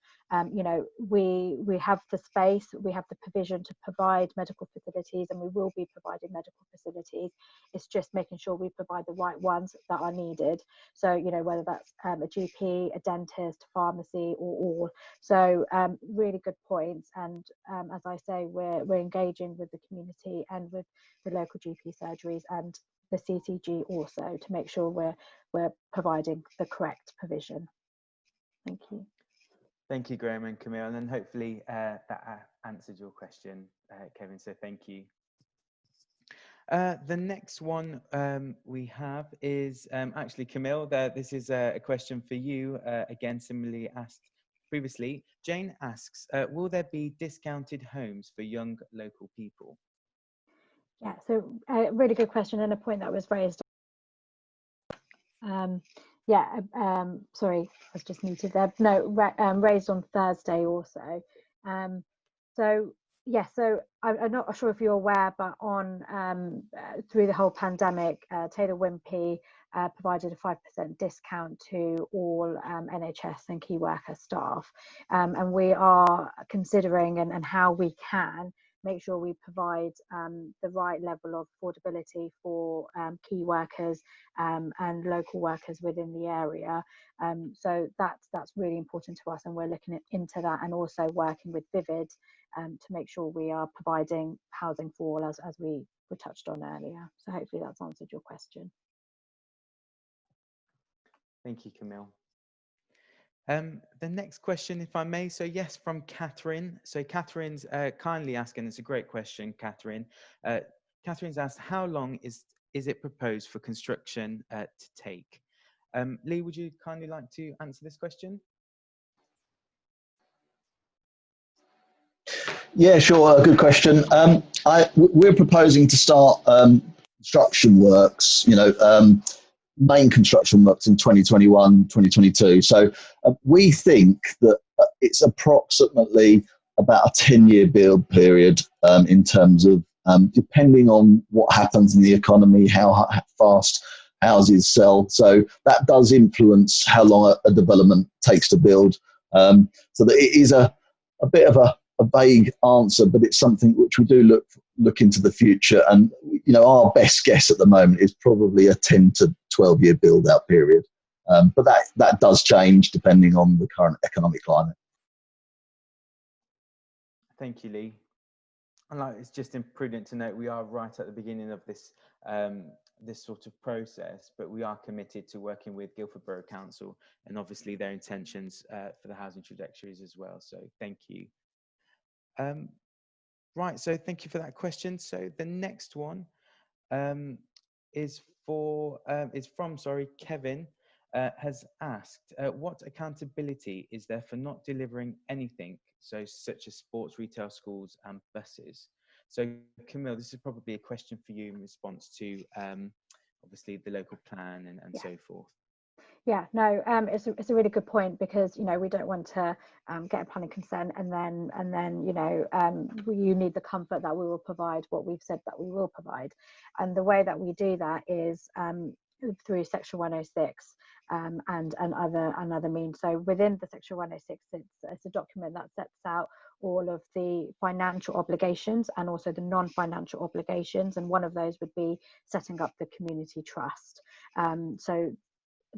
Speaker 7: you know, we have the space, we have the provision to provide medical facilities, and we will be providing medical facilities. It's just making sure we provide the right ones that are needed. So, you know, whether that's a GP, a dentist, pharmacy, or all. So really good points. And as I say, we're engaging with the community and with the local GP surgeries and the CCG also, to make sure we're providing the correct provision. Thank you.
Speaker 1: Thank you, Graham and Camille, and then hopefully that answered your question, Kevin, so thank you. The next one we have is actually Camille. This is a question for you, again, similarly asked previously. Jane asks, will there be discounted homes for young local people?
Speaker 7: Yeah, so really good question, and a point that was raised. Sorry, I was just muted there. No, raised on Thursday also. So Yes, so I'm not sure if you're aware, but on through the whole pandemic, Taylor Wimpey provided a 5% discount to all NHS and key worker staff, and we are considering and how we can make sure we provide the right level of affordability for key workers and local workers within the area. So that's really important to us, and we're looking into that, and also working with Vivid to make sure we are providing housing for all, as we were touched on earlier. So hopefully that's answered your question.
Speaker 1: Thank you, Camille. The next question, if I may, so yes, from Catherine. So Catherine's kindly asking, it's a great question, Catherine. Catherine's asked, how long is it proposed for construction to take? Lee, would you kindly like to answer this question?
Speaker 2: Yeah, sure. Good question. We're proposing to start construction works, main construction works in 2021, 2022. So we think that it's approximately about a 10-year build period in terms of depending on what happens in the economy, how fast houses sell. So that does influence how long a development takes to build. So that it is a bit of a vague answer, but it's something which we do look into the future. And our best guess at the moment is probably a 10 to 12 year build out period. But that does change depending on the current economic climate.
Speaker 1: Thank you, Lee. And it's just prudent to note we are right at the beginning of this this sort of process, but we are committed to working with Guildford Borough Council and obviously their intentions for the housing trajectories as well. So thank you. Right, so thank you for that question. So the next one is from Kevin has asked, what accountability is there for not delivering anything, so such as sports, retail, schools and buses? So Camille, this is probably a question for you in response to obviously the local plan and yeah, so forth.
Speaker 7: Yeah, no, it's a really good point, because we don't want to get a planning consent and then you need the comfort that we will provide what we've said that we will provide, and the way that we do that is through Section 106 and other means. So within the Section 106, it's a document that sets out all of the financial obligations and also the non-financial obligations, and one of those would be setting up the community trust. So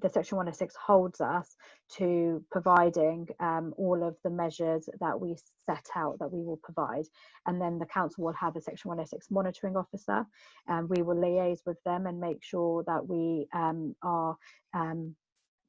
Speaker 7: the Section 106 holds us to providing all of the measures that we set out that we will provide, and then the council will have a Section 106 monitoring officer, and we will liaise with them and make sure that we are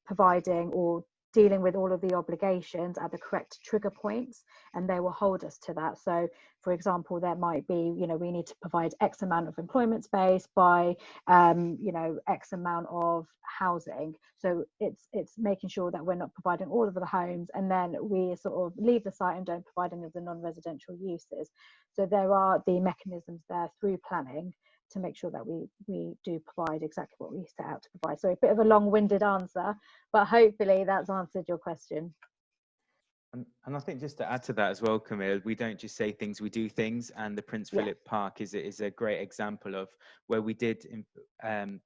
Speaker 7: providing or dealing with all of the obligations at the correct trigger points, and they will hold us to that. So for example, there might be, we need to provide X amount of employment space by X amount of housing. So it's making sure that we're not providing all of the homes and then we sort of leave the site and don't provide any of the non-residential uses. So there are the mechanisms there through planning to make sure that we do provide exactly what we set out to provide. So a bit of a long-winded answer, but hopefully that's answered your question.
Speaker 1: And I think just to add to that as well, Camille, we don't just say things, we do things. And the Prince Philip Park is a great example of where we did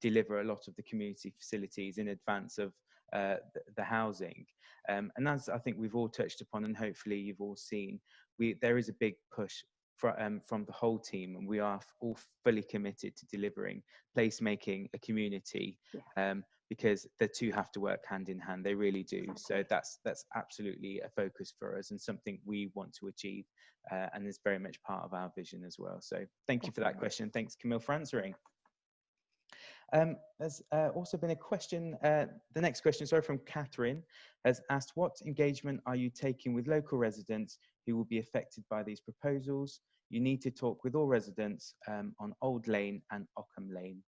Speaker 1: deliver a lot of the community facilities in advance of the housing. And as I think we've all touched upon, and hopefully you've all seen, there is a big push from the whole team, and we are all fully committed to delivering placemaking a community, because the two have to work hand in hand. They really do. So that's absolutely a focus for us and something we want to achieve, and is very much part of our vision as well. So thank you for that question. Thanks, Camille, for answering. There's also been a question, the next question, sorry, from Catherine, has asked, what engagement are you taking with local residents who will be affected by these proposals? You need to talk with all residents on Old Lane and Ockham Lane.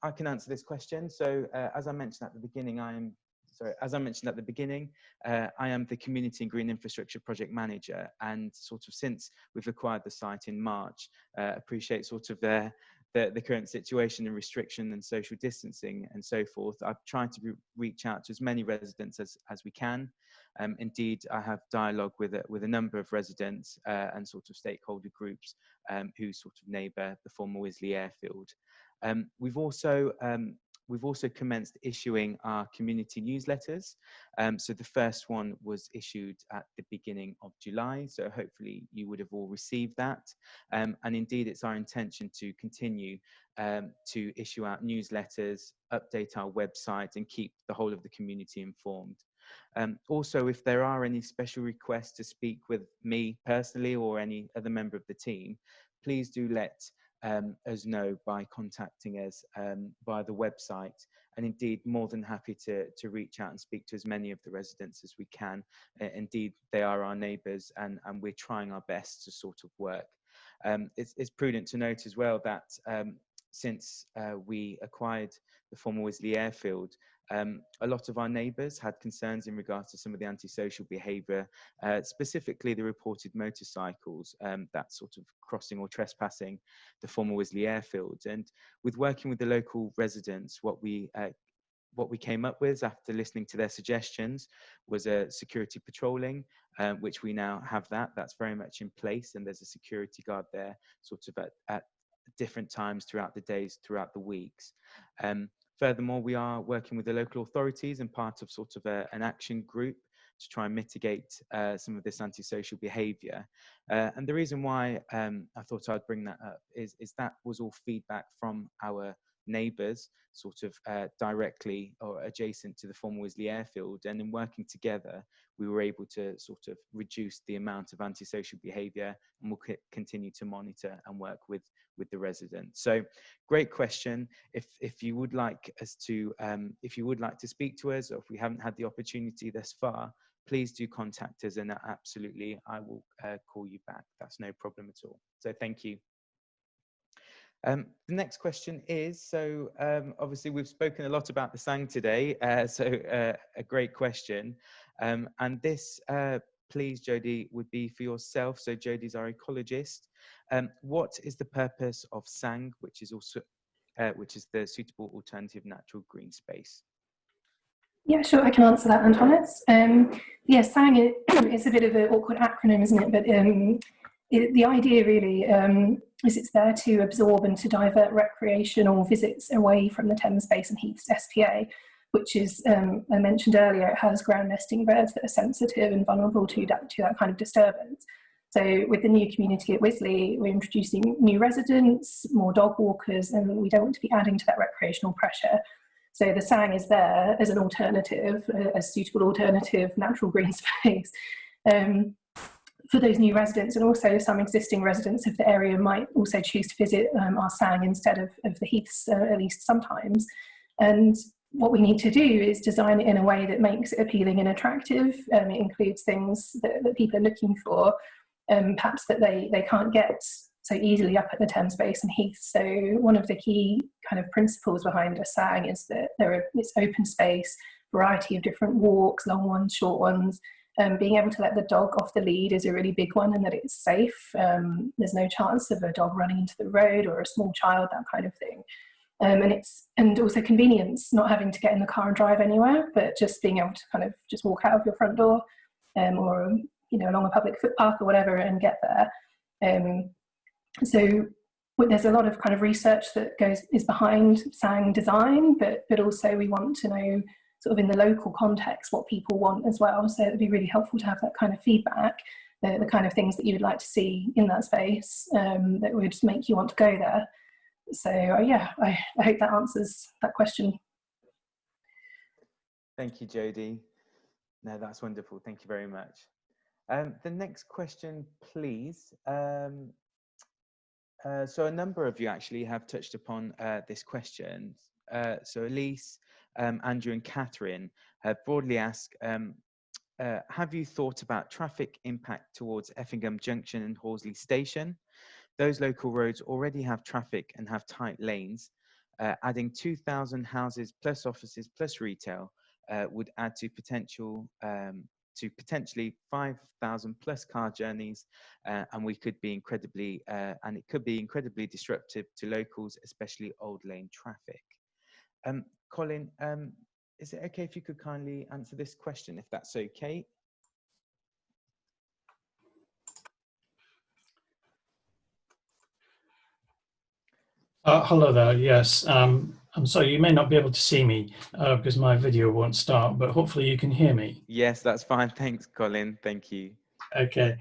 Speaker 1: I can answer this question. So as I mentioned at the beginning, I am the Community and Green Infrastructure Project Manager, and sort of since we've acquired the site in March, appreciate sort of the the current situation and restriction and social distancing and so forth, I've tried to reach out to as many residents as we can. Indeed, I have dialogue with a number of residents and sort of stakeholder groups who sort of neighbour the former Wisley Airfield. We've also commenced issuing our community newsletters. So the first one was issued at the beginning of July. So hopefully you would have all received that. And indeed, it's our intention to continue to issue out newsletters, update our website, and keep the whole of the community informed. Also, if there are any special requests to speak with me personally or any other member of the team, please do let us know by contacting us via the website. And indeed, more than happy to reach out and speak to as many of the residents as we can. Indeed, they are our neighbours, and we're trying our best to sort of work. It's prudent to note as well that since we acquired the former Wisley Airfield, a lot of our neighbours had concerns in regards to some of the antisocial behaviour, specifically the reported motorcycles that sort of crossing or trespassing the former Wisley Airfield. And with working with the local residents, what we came up with after listening to their suggestions was a security patrolling, which we now have that's very much in place, and there's a security guard there sort of at different times throughout the days, throughout the weeks. Furthermore, we are working with the local authorities and part of sort of an action group to try and mitigate some of this antisocial behaviour. And the reason why I thought I'd bring that up is that was all feedback from our neighbours, sort of directly or adjacent to the former Wisley Airfield. And in working together, we were able to sort of reduce the amount of antisocial behaviour, and we'll continue to monitor and work with the residents. So great question. If you would like us to, if you would like to speak to us, or if we haven't had the opportunity thus far, please do contact us, and absolutely I will call you back. That's no problem at all. So thank you. The next question is, so obviously we've spoken a lot about the SANG today, so a great question. And this, please, Jodie, would be for yourself. So Jodie's our ecologist. What is the purpose of SANG, which is the suitable alternative natural green space?
Speaker 6: Yeah, sure, I can answer that, Antonis. Yeah, SANG is a bit of an awkward acronym, isn't it? But the idea really is it's there to absorb and to divert recreational visits away from the Thames Basin Heaths SPA, which is, I mentioned earlier, it has ground nesting birds that are sensitive and vulnerable to that kind of disturbance. So with the new community at Wisley, we're introducing new residents, more dog walkers, and we don't want to be adding to that recreational pressure. So the SANG is there as an alternative, a suitable alternative natural green space for those new residents, and also some existing residents of the area might also choose to visit our SANG instead of the Heaths, at least sometimes. And what we need to do is design it in a way that makes it appealing and attractive. It includes things that people are looking for, perhaps that they can't get so easily up at the Thames Basin Heaths. So one of the key kind of principles behind a SANG is that it's open space, variety of different walks, long ones, short ones. Being able to let the dog off the lead is a really big one, and that it's safe. There's no chance of a dog running into the road or a small child, that kind of thing. And also convenience, not having to get in the car and drive anywhere, but just being able to kind of just walk out of your front door or along a public footpath or whatever and get there. So there's a lot of kind of research that is behind SANG design, but also we want to know sort of in the local context what people want as well. So it'd be really helpful to have that kind of feedback, the kind of things that you would like to see in that space that would make you want to go there. So yeah, I hope that answers that question.
Speaker 1: Thank you, Jodie. No, that's wonderful. Thank you very much. The next question, please. So a number of you actually have touched upon this question. So Elise, Andrew and Catherine have broadly asked, have you thought about traffic impact towards Effingham Junction and Horsley Station? Those local roads already have traffic and have tight lanes. Adding 2,000 houses plus offices plus retail would add to potential to potentially 5,000 plus car journeys, and we could be incredibly, and it could be incredibly disruptive to locals, especially old lane traffic. Colin, is it okay if you could kindly answer this question, if that's okay?
Speaker 3: Hello there, yes. I'm sorry, you may not be able to see me because my video won't start, but hopefully you can hear me.
Speaker 1: Yes, that's fine. Thanks, Colin. Thank you.
Speaker 3: Okay.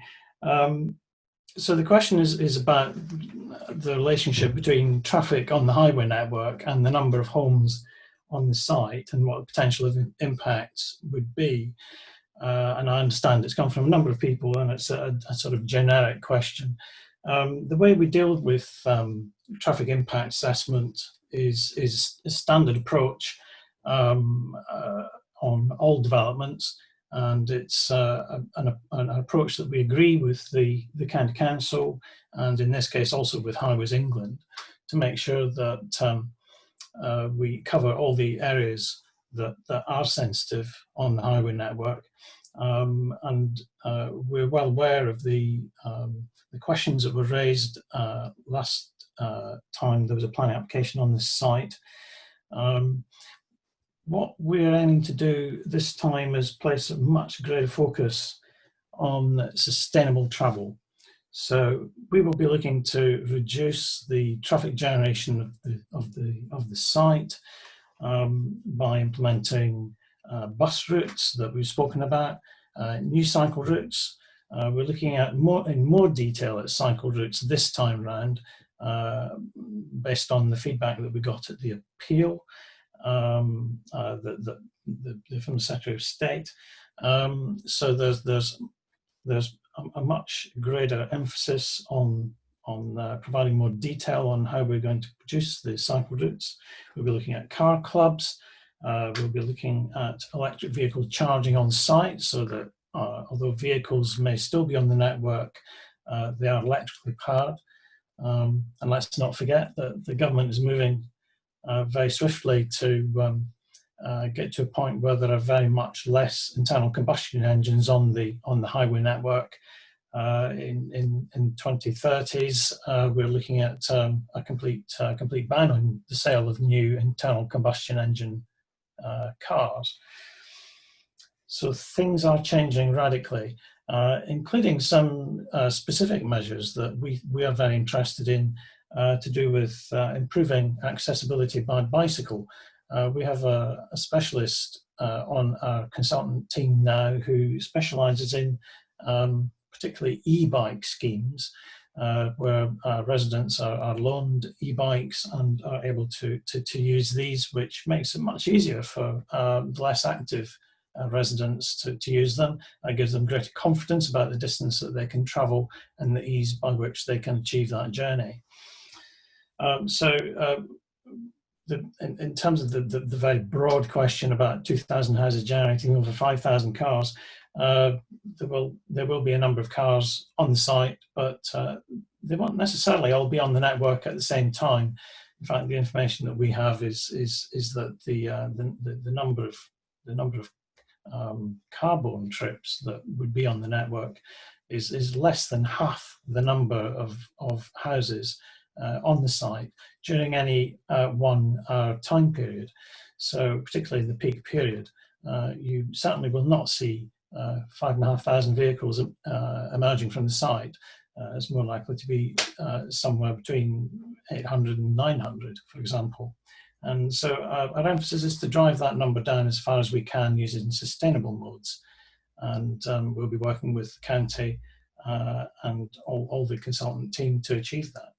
Speaker 3: So the question is about the relationship between traffic on the highway network and the number of homes on the site and what the potential impacts would be. And I understand it's come from a number of people and it's a sort of generic question. The way we deal with traffic impact assessment is a standard approach on all developments, and it's an approach that we agree with the County Council, and in this case also with Highways England, to make sure that we cover all the areas that are sensitive on the highway network. And we're well aware of the questions that were raised last time there was a planning application on this site. What we're aiming to do this time is place a much greater focus on sustainable travel. So we will be looking to reduce the traffic generation of the site by implementing bus routes that we've spoken about, new cycle routes. We're looking at in more detail at cycle routes this time round, based on the feedback that we got at the appeal from the Secretary of State. So there's a much greater emphasis on providing more detail on how we're going to produce the cycle routes. We'll be looking at car clubs. We'll be looking at electric vehicle charging on site, so that although vehicles may still be on the network, they are electrically powered. And let's not forget that the government is moving very swiftly to get to a point where there are very much less internal combustion engines on the highway network. In 2030s, we're looking at a complete ban on the sale of new internal combustion engine cars. So things are changing radically, including some specific measures that we are very interested in to do with improving accessibility by bicycle. We have a specialist on our consultant team now who specialises in particularly e-bike schemes, where residents are loaned e-bikes and are able to use these, which makes it much easier for less active residents to use them. It gives them greater confidence about the distance that they can travel and the ease by which they can achieve that journey. In terms of the very broad question about 2,000 houses generating over 5,000 cars, there will be a number of cars on the site, but they won't necessarily all be on the network at the same time. In fact, the information that we have is that the number of car-borne trips that would be on the network is less than half the number of houses on the site during any 1 hour time period. So particularly the peak period, you certainly will not see 5,500 vehicles emerging from the site. It's more likely to be somewhere between 800 and 900, for example. And so our emphasis is to drive that number down as far as we can using sustainable modes. And we'll be working with the county and all the consultant team to achieve that.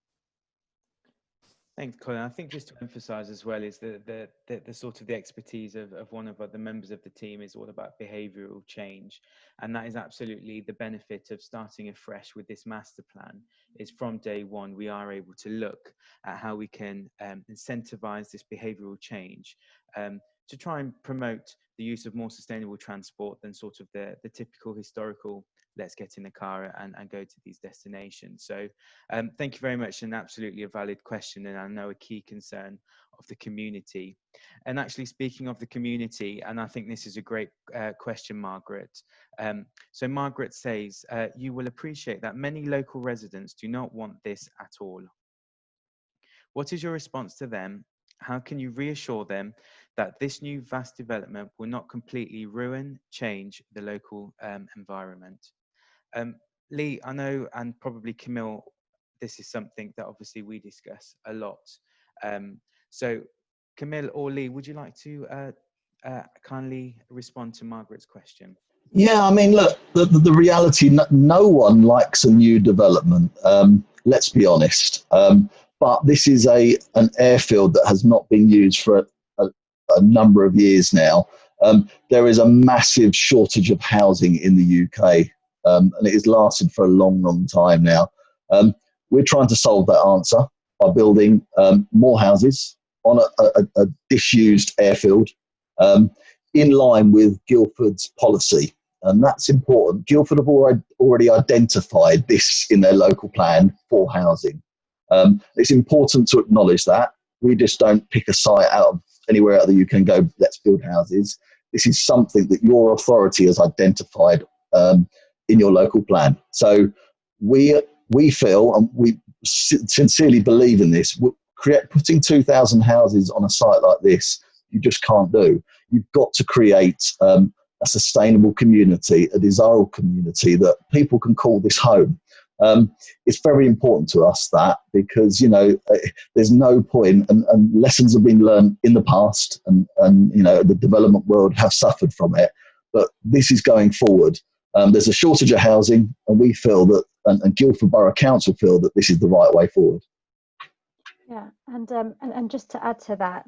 Speaker 1: Thanks, Colin. I think just to emphasise as well is the sort of the expertise of one of the members of the team is all about behavioural change, and that is absolutely the benefit of starting afresh with this master plan. Is from day one we are able to look at how we can incentivise this behavioural change to try and promote the use of more sustainable transport than sort of the typical historical let's get in the car and go to these destinations. So thank you very much, and absolutely a valid question, and I know a key concern the community. And actually, speaking of the community, and I think this is a great question, Margaret. So Margaret says, you will appreciate that many local residents do not want this at all. What is your response to them? How can you reassure them that this new vast development will not completely change the local environment? Lee, I know, and probably Camille, this is something that obviously we discuss a lot. So Camille or Lee, would you like to kindly respond to Margaret's question?
Speaker 2: Yeah, I mean, look, the reality, no one likes a new development, let's be honest. But this is an airfield that has not been used for a number of years now. There is a massive shortage of housing in the UK, and it has lasted for a long, long time now. We're trying to solve that answer by building more houses on a disused airfield, in line with Guildford's policy. And that's important. Guildford have already identified this in their local plan for housing. It's important to acknowledge that. We just don't pick a site out of anywhere out of the UK and go, let's build houses. This is something that your authority has identified in your local plan. So we feel, and we sincerely believe in this, putting 2,000 houses on a site like this, you just can't do. You've got to create a sustainable community, a desirable community that people can call this home. It's very important to us that, because, you know, there's no point, and lessons have been learned in the past, and you know, the development world have suffered from it, but this is going forward. There's a shortage of housing, and we feel that, and Guildford Borough Council feel that this is the right way forward.
Speaker 7: Yeah, and just to add to that,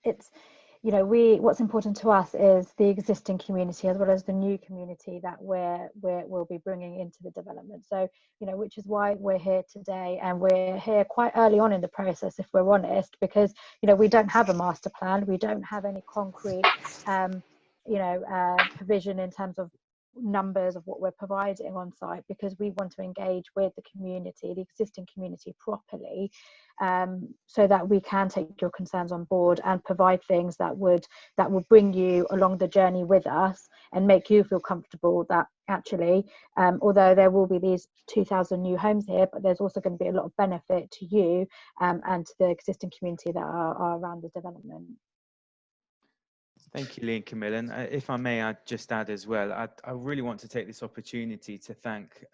Speaker 7: it's, you know, what's important to us is the existing community as well as the new community that we'll be bringing into the development. So, you know, which is why we're here today, and we're here quite early on in the process, if we're honest, because, you know, we don't have a master plan, we don't have any concrete, provision in terms of numbers of what we're providing on site, because we want to engage with the community, the existing community, properly, so that we can take your concerns on board and provide things that will bring you along the journey with us and make you feel comfortable that actually, although there will be these 2,000 new homes here, but there's also going to be a lot of benefit to you and to the existing community that are around the development.
Speaker 1: Thank you, Lee and Camille. And if I may, I'd just add as well, I really want to take this opportunity to thank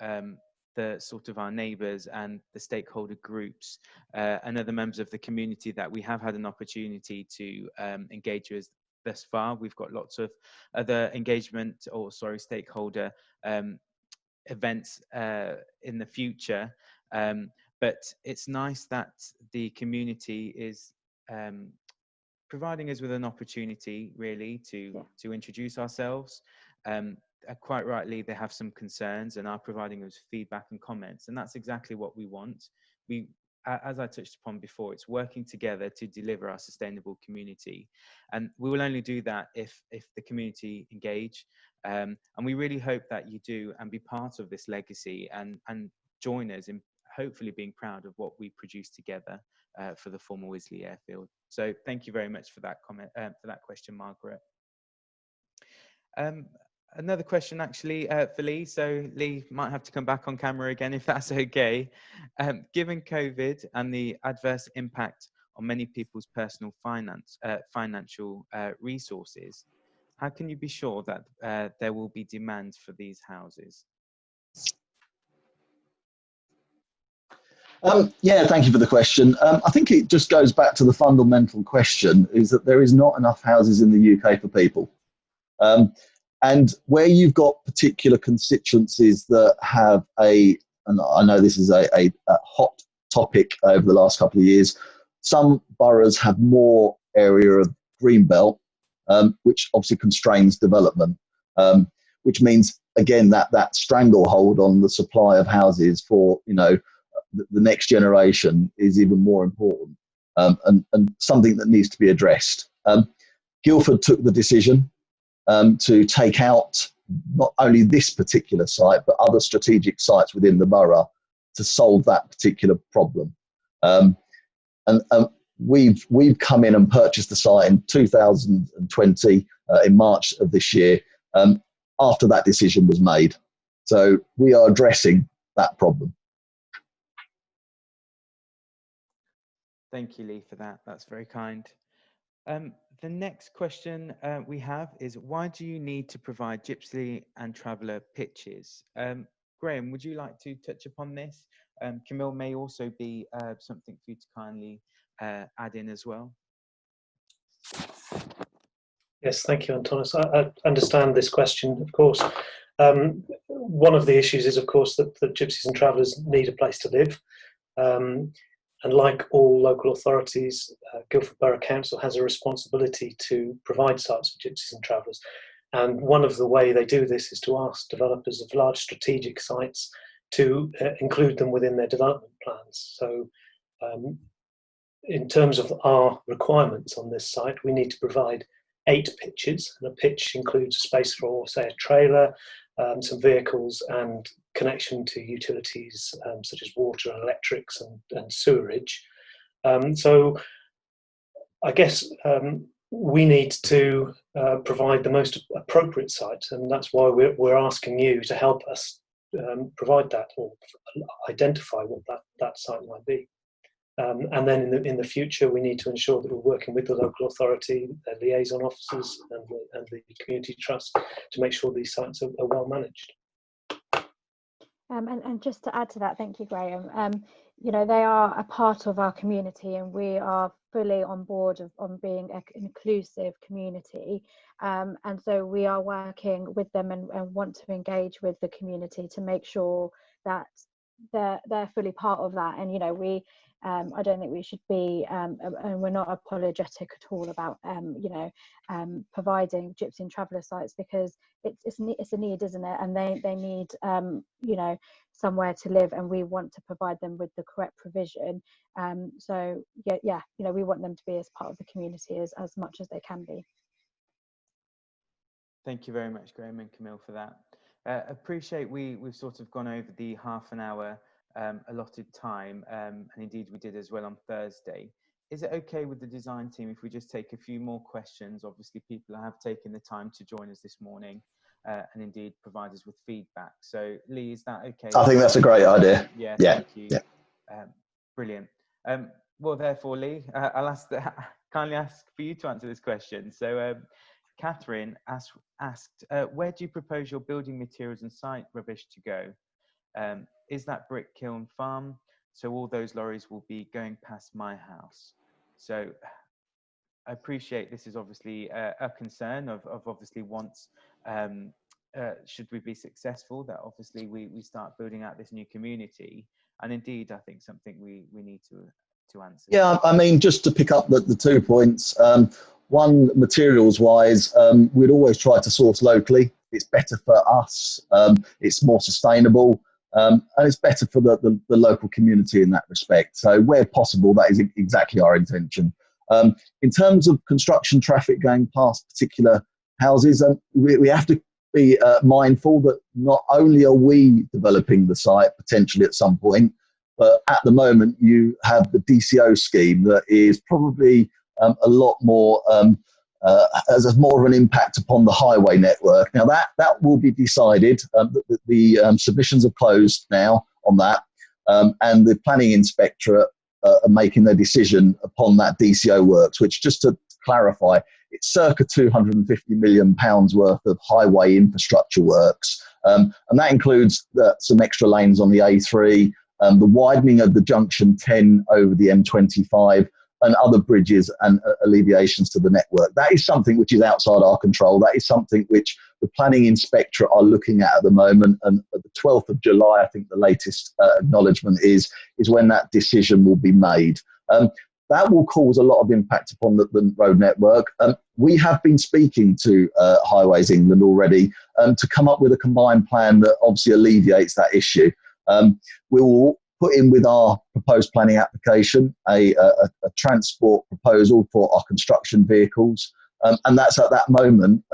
Speaker 1: the sort of our neighbours and the stakeholder groups and other members of the community that we have had an opportunity to engage with thus far. We've got lots of other stakeholder events in the future. But it's nice that the community is providing us with an opportunity really to introduce ourselves. Quite rightly, they have some concerns and are providing us feedback and comments, and that's exactly what we want. As I touched upon before, it's working together to deliver our sustainable community, and we will only do that if the community engage, and we really hope that you do and be part of this legacy and join us in hopefully being proud of what we produce together for the former Wisley Airfield. So thank you very much for that comment, for that question, Margaret. Another question actually for Lee. So Lee might have to come back on camera again if that's okay. Given COVID and the adverse impact on many people's personal financial resources, how can you be sure that there will be demand for these houses?
Speaker 2: Yeah, thank you for the question. I think it just goes back to the fundamental question, is that there is not enough houses in the UK for people. And where you've got particular constituencies that have and I know this is a hot topic over the last couple of years, some boroughs have more area of green belt, which obviously constrains development, which means, again, that stranglehold on the supply of houses for, you know, the next generation is even more important, and something that needs to be addressed. Guildford took the decision to take out not only this particular site, but other strategic sites within the borough to solve that particular problem. And we've come in and purchased the site in 2020 in March of this year, after that decision was made. So we are addressing that problem.
Speaker 1: Thank you, Lee, for that. That's very kind. The next question we have is, why do you need to provide Gypsy and Traveller pitches? Graham, would you like to touch upon this? Camille may also be something for you to kindly add in as well.
Speaker 4: Yes, thank you, Antonis. I understand this question, of course. One of the issues is, of course, that gypsies and travellers need a place to live. And like all local authorities, Guildford Borough Council has a responsibility to provide sites for gypsies and travellers. And one of the way they do this is to ask developers of large strategic sites to include them within their development plans. So in terms of our requirements on this site, we need to provide 8 pitches, and a pitch includes space for, say, a trailer, some vehicles, and connection to utilities such as water and electrics and sewerage. So I guess we need to provide the most appropriate site, and that's why we're asking you to help us provide that, or identify what that site might be. And then in the future, we need to ensure that we're working with the local authority, their liaison officers, and the community trust to make sure these sites are well managed.
Speaker 7: And just to add to that, thank you, Graham. You know, they are a part of our community, and we are fully on board on being an inclusive community. And so we are working with them and want to engage with the community to make sure that they're fully part of that. And you know, I don't think we should be, and we're not apologetic at all about, you know, providing gypsy and traveller sites, because it's a need, isn't it? And they need, you know, somewhere to live, and we want to provide them with the correct provision. So yeah, you know, we want them to be as part of the community as much as they can be.
Speaker 1: Thank you very much, Graham and Camille, for that. Appreciate we've sort of gone over the half an hour allotted time, and indeed we did as well on Thursday. Is it okay with the design team if we just take a few more questions? Obviously, people have taken the time to join us this morning and indeed provide us with feedback. So, Lee, is that okay?
Speaker 2: I think that's a great idea.
Speaker 1: Yeah,
Speaker 2: yeah.
Speaker 1: Thank you.
Speaker 2: Yeah.
Speaker 1: Brilliant. Well, therefore, Lee, I'll kindly ask for you to answer this question. So, Catherine asked, where do you propose your building materials and site rubbish to go? Is that brick kiln farm? So all those lorries will be going past my house. So I appreciate this is obviously a concern of obviously once, should we be successful, that obviously we start building out this new community. And indeed, I think something we need to answer.
Speaker 2: Yeah, I mean, just to pick up the 2 points. One, materials wise, we'd always try to source locally. It's better for us. It's more sustainable. And it's better for the local community in that respect. So where possible, that is exactly our intention. In terms of construction traffic going past particular houses, we have to be mindful that not only are we developing the site potentially at some point, but at the moment you have the DCO scheme that is probably a lot more, has more of an impact upon the highway network. Now that will be decided. The submissions are closed now on that, and the planning inspectorate are making their decision upon that DCO works, which, just to clarify, it's circa £250 million worth of highway infrastructure works, and that includes some extra lanes on the A3, the widening of the junction 10 over the M25, and other bridges and alleviations to the network. That is something which is outside our control. That is something which the planning inspectorate are looking at the moment. And at the 12th of July, I think the latest acknowledgement is when that decision will be made. That will cause a lot of impact upon the road network. We have been speaking to Highways England already to come up with a combined plan that obviously alleviates that issue. We will put in with our proposed planning application a transport proposal for our construction vehicles, and that's at that moment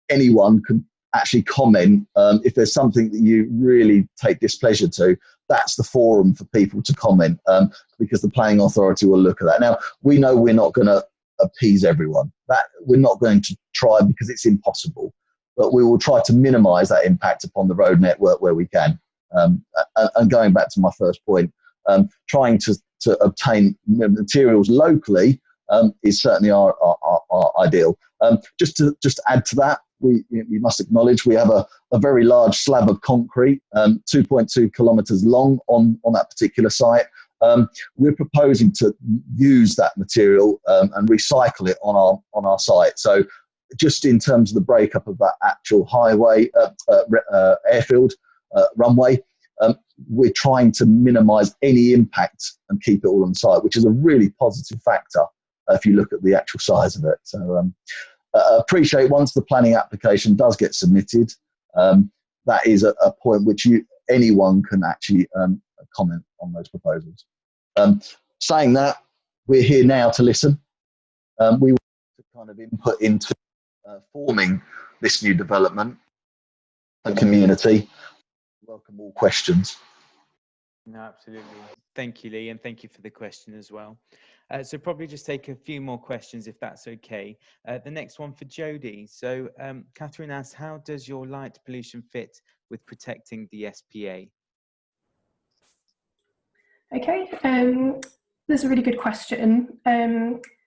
Speaker 2: anyone can actually comment. If there's something that you really take displeasure to, that's the forum for people to comment, because the planning authority will look at that. Now, we know we're not going to appease everyone. That we're not going to try, because it's impossible, but we will try to minimise that impact upon the road network where we can. And going back to my first point, trying to obtain materials locally is certainly our ideal. Just to add to that, you must acknowledge we have a very large slab of concrete, 2.2 kilometres long on that particular site. We're proposing to use that material and recycle it on our site. So just in terms of the breakup of that actual highway, airfield, runway, we're trying to minimise any impact and keep it all on site, which is a really positive factor if you look at the actual size of it. So appreciate once the planning application does get submitted, that is a point which anyone can actually comment on those proposals. Saying that, we're here now to listen. We want to kind of input into forming this new development and community. Welcome all questions.
Speaker 1: No, absolutely. Thank you, Lee, and thank you for the question as well. So probably just take a few more questions if that's okay. The next one for Jodie. So Catherine asks, how does your light pollution fit with protecting the SPA?
Speaker 6: Okay, that's a really good question.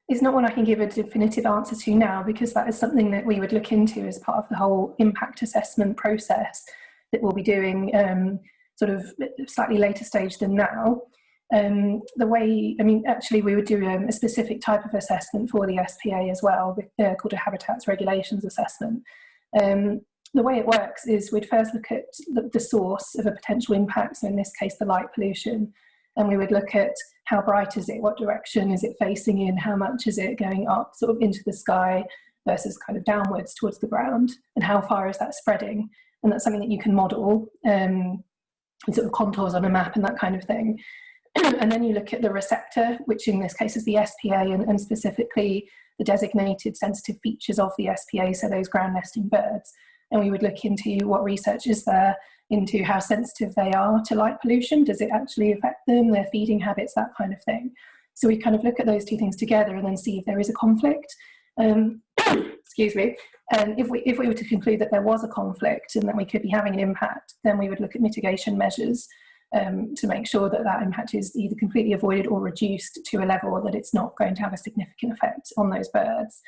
Speaker 6: It's not one I can give a definitive answer to now, because that is something that we would look into as part of the whole impact assessment process that we'll be doing sort of slightly later stage than now. Actually we would do a specific type of assessment for the SPA as well, called a habitats regulations assessment. The way it works is we'd first look at the source of a potential impact, so in this case the light pollution, and we would look at how bright is it, what direction is it facing in, how much is it going up sort of into the sky versus kind of downwards towards the ground, and how far is that spreading. And that's something that you can model with sort of contours on a map and that kind of thing. And then you look at the receptor, which in this case is the SPA, and specifically the designated sensitive features of the SPA, so those ground nesting birds. And we would look into what research is there into how sensitive they are to light pollution. Does it actually affect them, their feeding habits, that kind of thing. So we kind of look at those two things together and then see if there is a conflict. Excuse me. And if we were to conclude that there was a conflict and that we could be having an impact, then we would look at mitigation measures to make sure that that impact is either completely avoided or reduced to a level that it's not going to have a significant effect on those birds.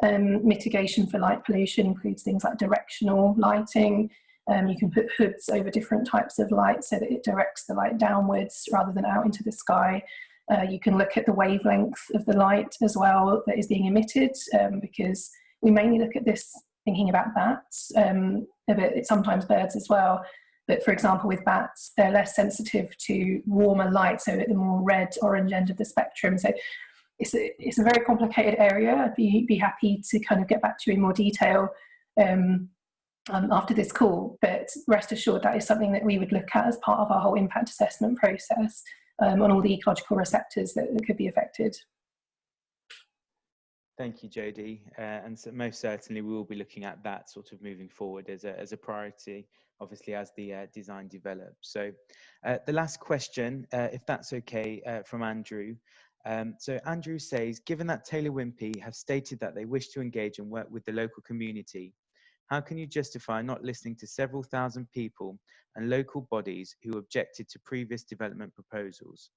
Speaker 6: Mitigation for light pollution includes things like directional lighting. You can put hoods over different types of light so that it directs the light downwards rather than out into the sky. You can look at the wavelength of the light as well that is being emitted, because we mainly look at this thinking about bats, sometimes birds as well. But for example, with bats, they're less sensitive to warmer light, so at the more red, orange end of the spectrum. So it's a very complicated area. I'd be happy to kind of get back to you in more detail after this call, but rest assured that is something that we would look at as part of our whole impact assessment process on all the ecological receptors that could be affected.
Speaker 1: Thank you, Jodie. And so most certainly we will be looking at that sort of moving forward as a priority, obviously, as the design develops. So the last question, if that's okay, from Andrew. So Andrew says, given that Taylor Wimpey have stated that they wish to engage and work with the local community, how can you justify not listening to several thousand people and local bodies who objected to previous development proposals?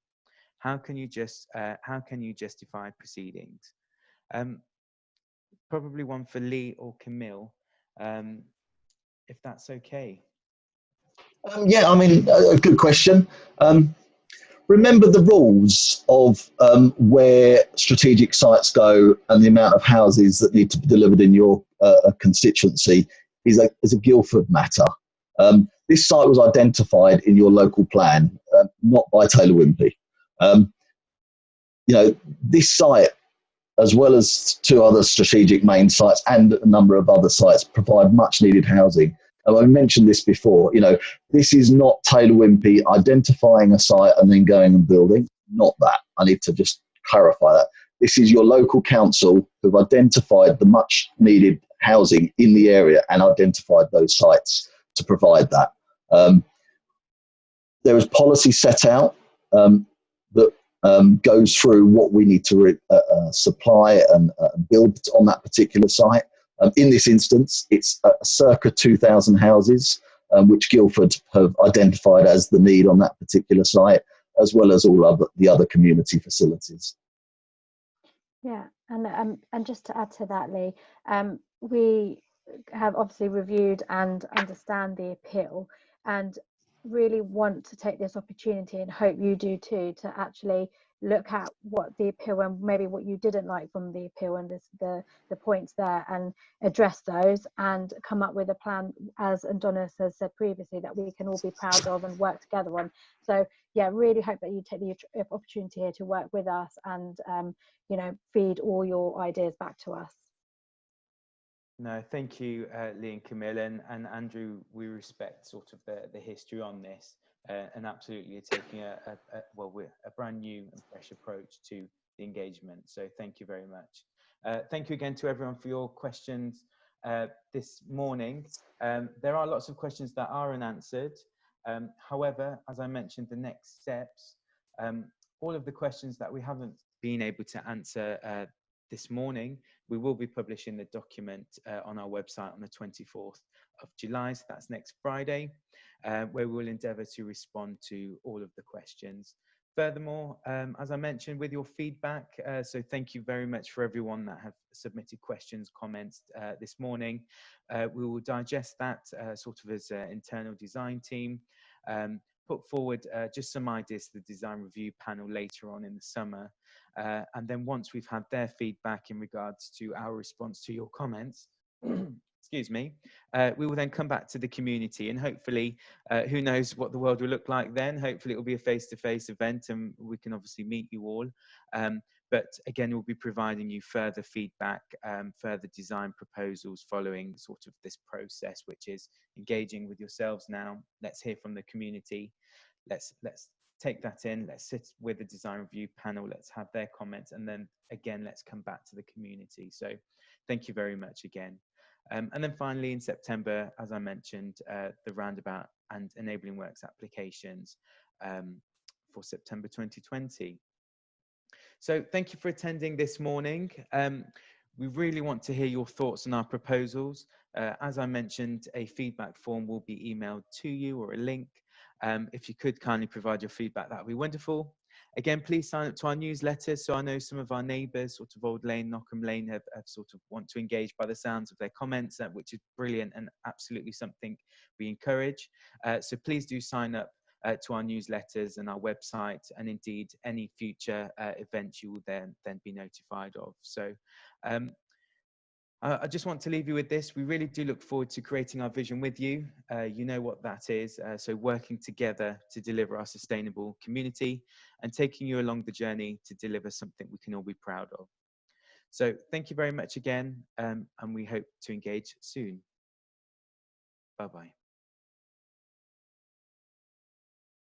Speaker 1: How can you justify proceedings? Probably one for Lee or Camille, if that's okay.
Speaker 2: Yeah, I mean, a good question. Remember the rules of where strategic sites go, and the amount of houses that need to be delivered in your constituency is a Guildford matter. This site was identified in your local plan, not by Taylor Wimpey. This site, as well as two other strategic main sites and a number of other sites, provide much needed housing. I mentioned this before, this is not Taylor Wimpey identifying a site and then going and building. Not that. I need to just clarify that. This is your local council who've identified the much needed housing in the area and identified those sites to provide that. There is policy set out that goes through what we need to supply and build on that particular site. In this instance, it's circa 2,000 houses, which Guildford have identified as the need on that particular site, as well as all the other community facilities.
Speaker 7: Yeah, and just to add to that, Lee, we have obviously reviewed and understand the appeal, and really want to take this opportunity, and hope you do too, to actually look at what the appeal and maybe what you didn't like from the appeal and the points there, and address those and come up with a plan, as Adonis has said previously, that we can all be proud of and work together on. So yeah, really hope that you take the opportunity here to work with us and you know, feed all your ideas back to us.
Speaker 1: No, thank you, Lee and Camille, and Andrew. We respect sort of the history on this, and absolutely are taking a brand new and fresh approach to the engagement. So thank you very much. Thank you again to everyone for your questions this morning. There are lots of questions that are unanswered. However, as I mentioned, the next steps, all of the questions that we haven't been able to answer this morning, we will be publishing the document on our website on the 24th of July, so that's next Friday, where we will endeavour to respond to all of the questions. Furthermore, as I mentioned, with your feedback, so thank you very much for everyone that have submitted questions, comments this morning. We will digest that sort of as an internal design team, put forward just some ideas to the design review panel later on in the summer. And then once we've had their feedback in regards to our response to your comments, excuse me, we will then come back to the community, and hopefully, who knows what the world will look like then. Hopefully it will be a face-to-face event and we can obviously meet you all. But again, we'll be providing you further feedback, further design proposals following sort of this process, which is engaging with yourselves now. Let's hear from the community. Let's take that in. Let's sit with the design review panel. Let's have their comments, and then again, let's come back to the community. So thank you very much again. And then finally, in September, as I mentioned, the roundabout and enabling works applications for September 2020. So thank you for attending this morning. We really want to hear your thoughts on our proposals. As I mentioned, a feedback form will be emailed to you, or a link. If you could kindly provide your feedback, that would be wonderful. Again, please sign up to our newsletter. So I know some of our neighbours, sort of Old Lane, Knockham Lane, have sort of want to engage by the sounds of their comments, which is brilliant and absolutely something we encourage. So please do sign up to our newsletters and our website, and indeed any future events you will then be notified of. So I just want to leave you with this. We really do look forward to creating our vision with you. You know what that is. So working together to deliver our sustainable community and taking you along the journey to deliver something we can all be proud of. So thank you very much again, and we hope to engage soon. Bye-bye.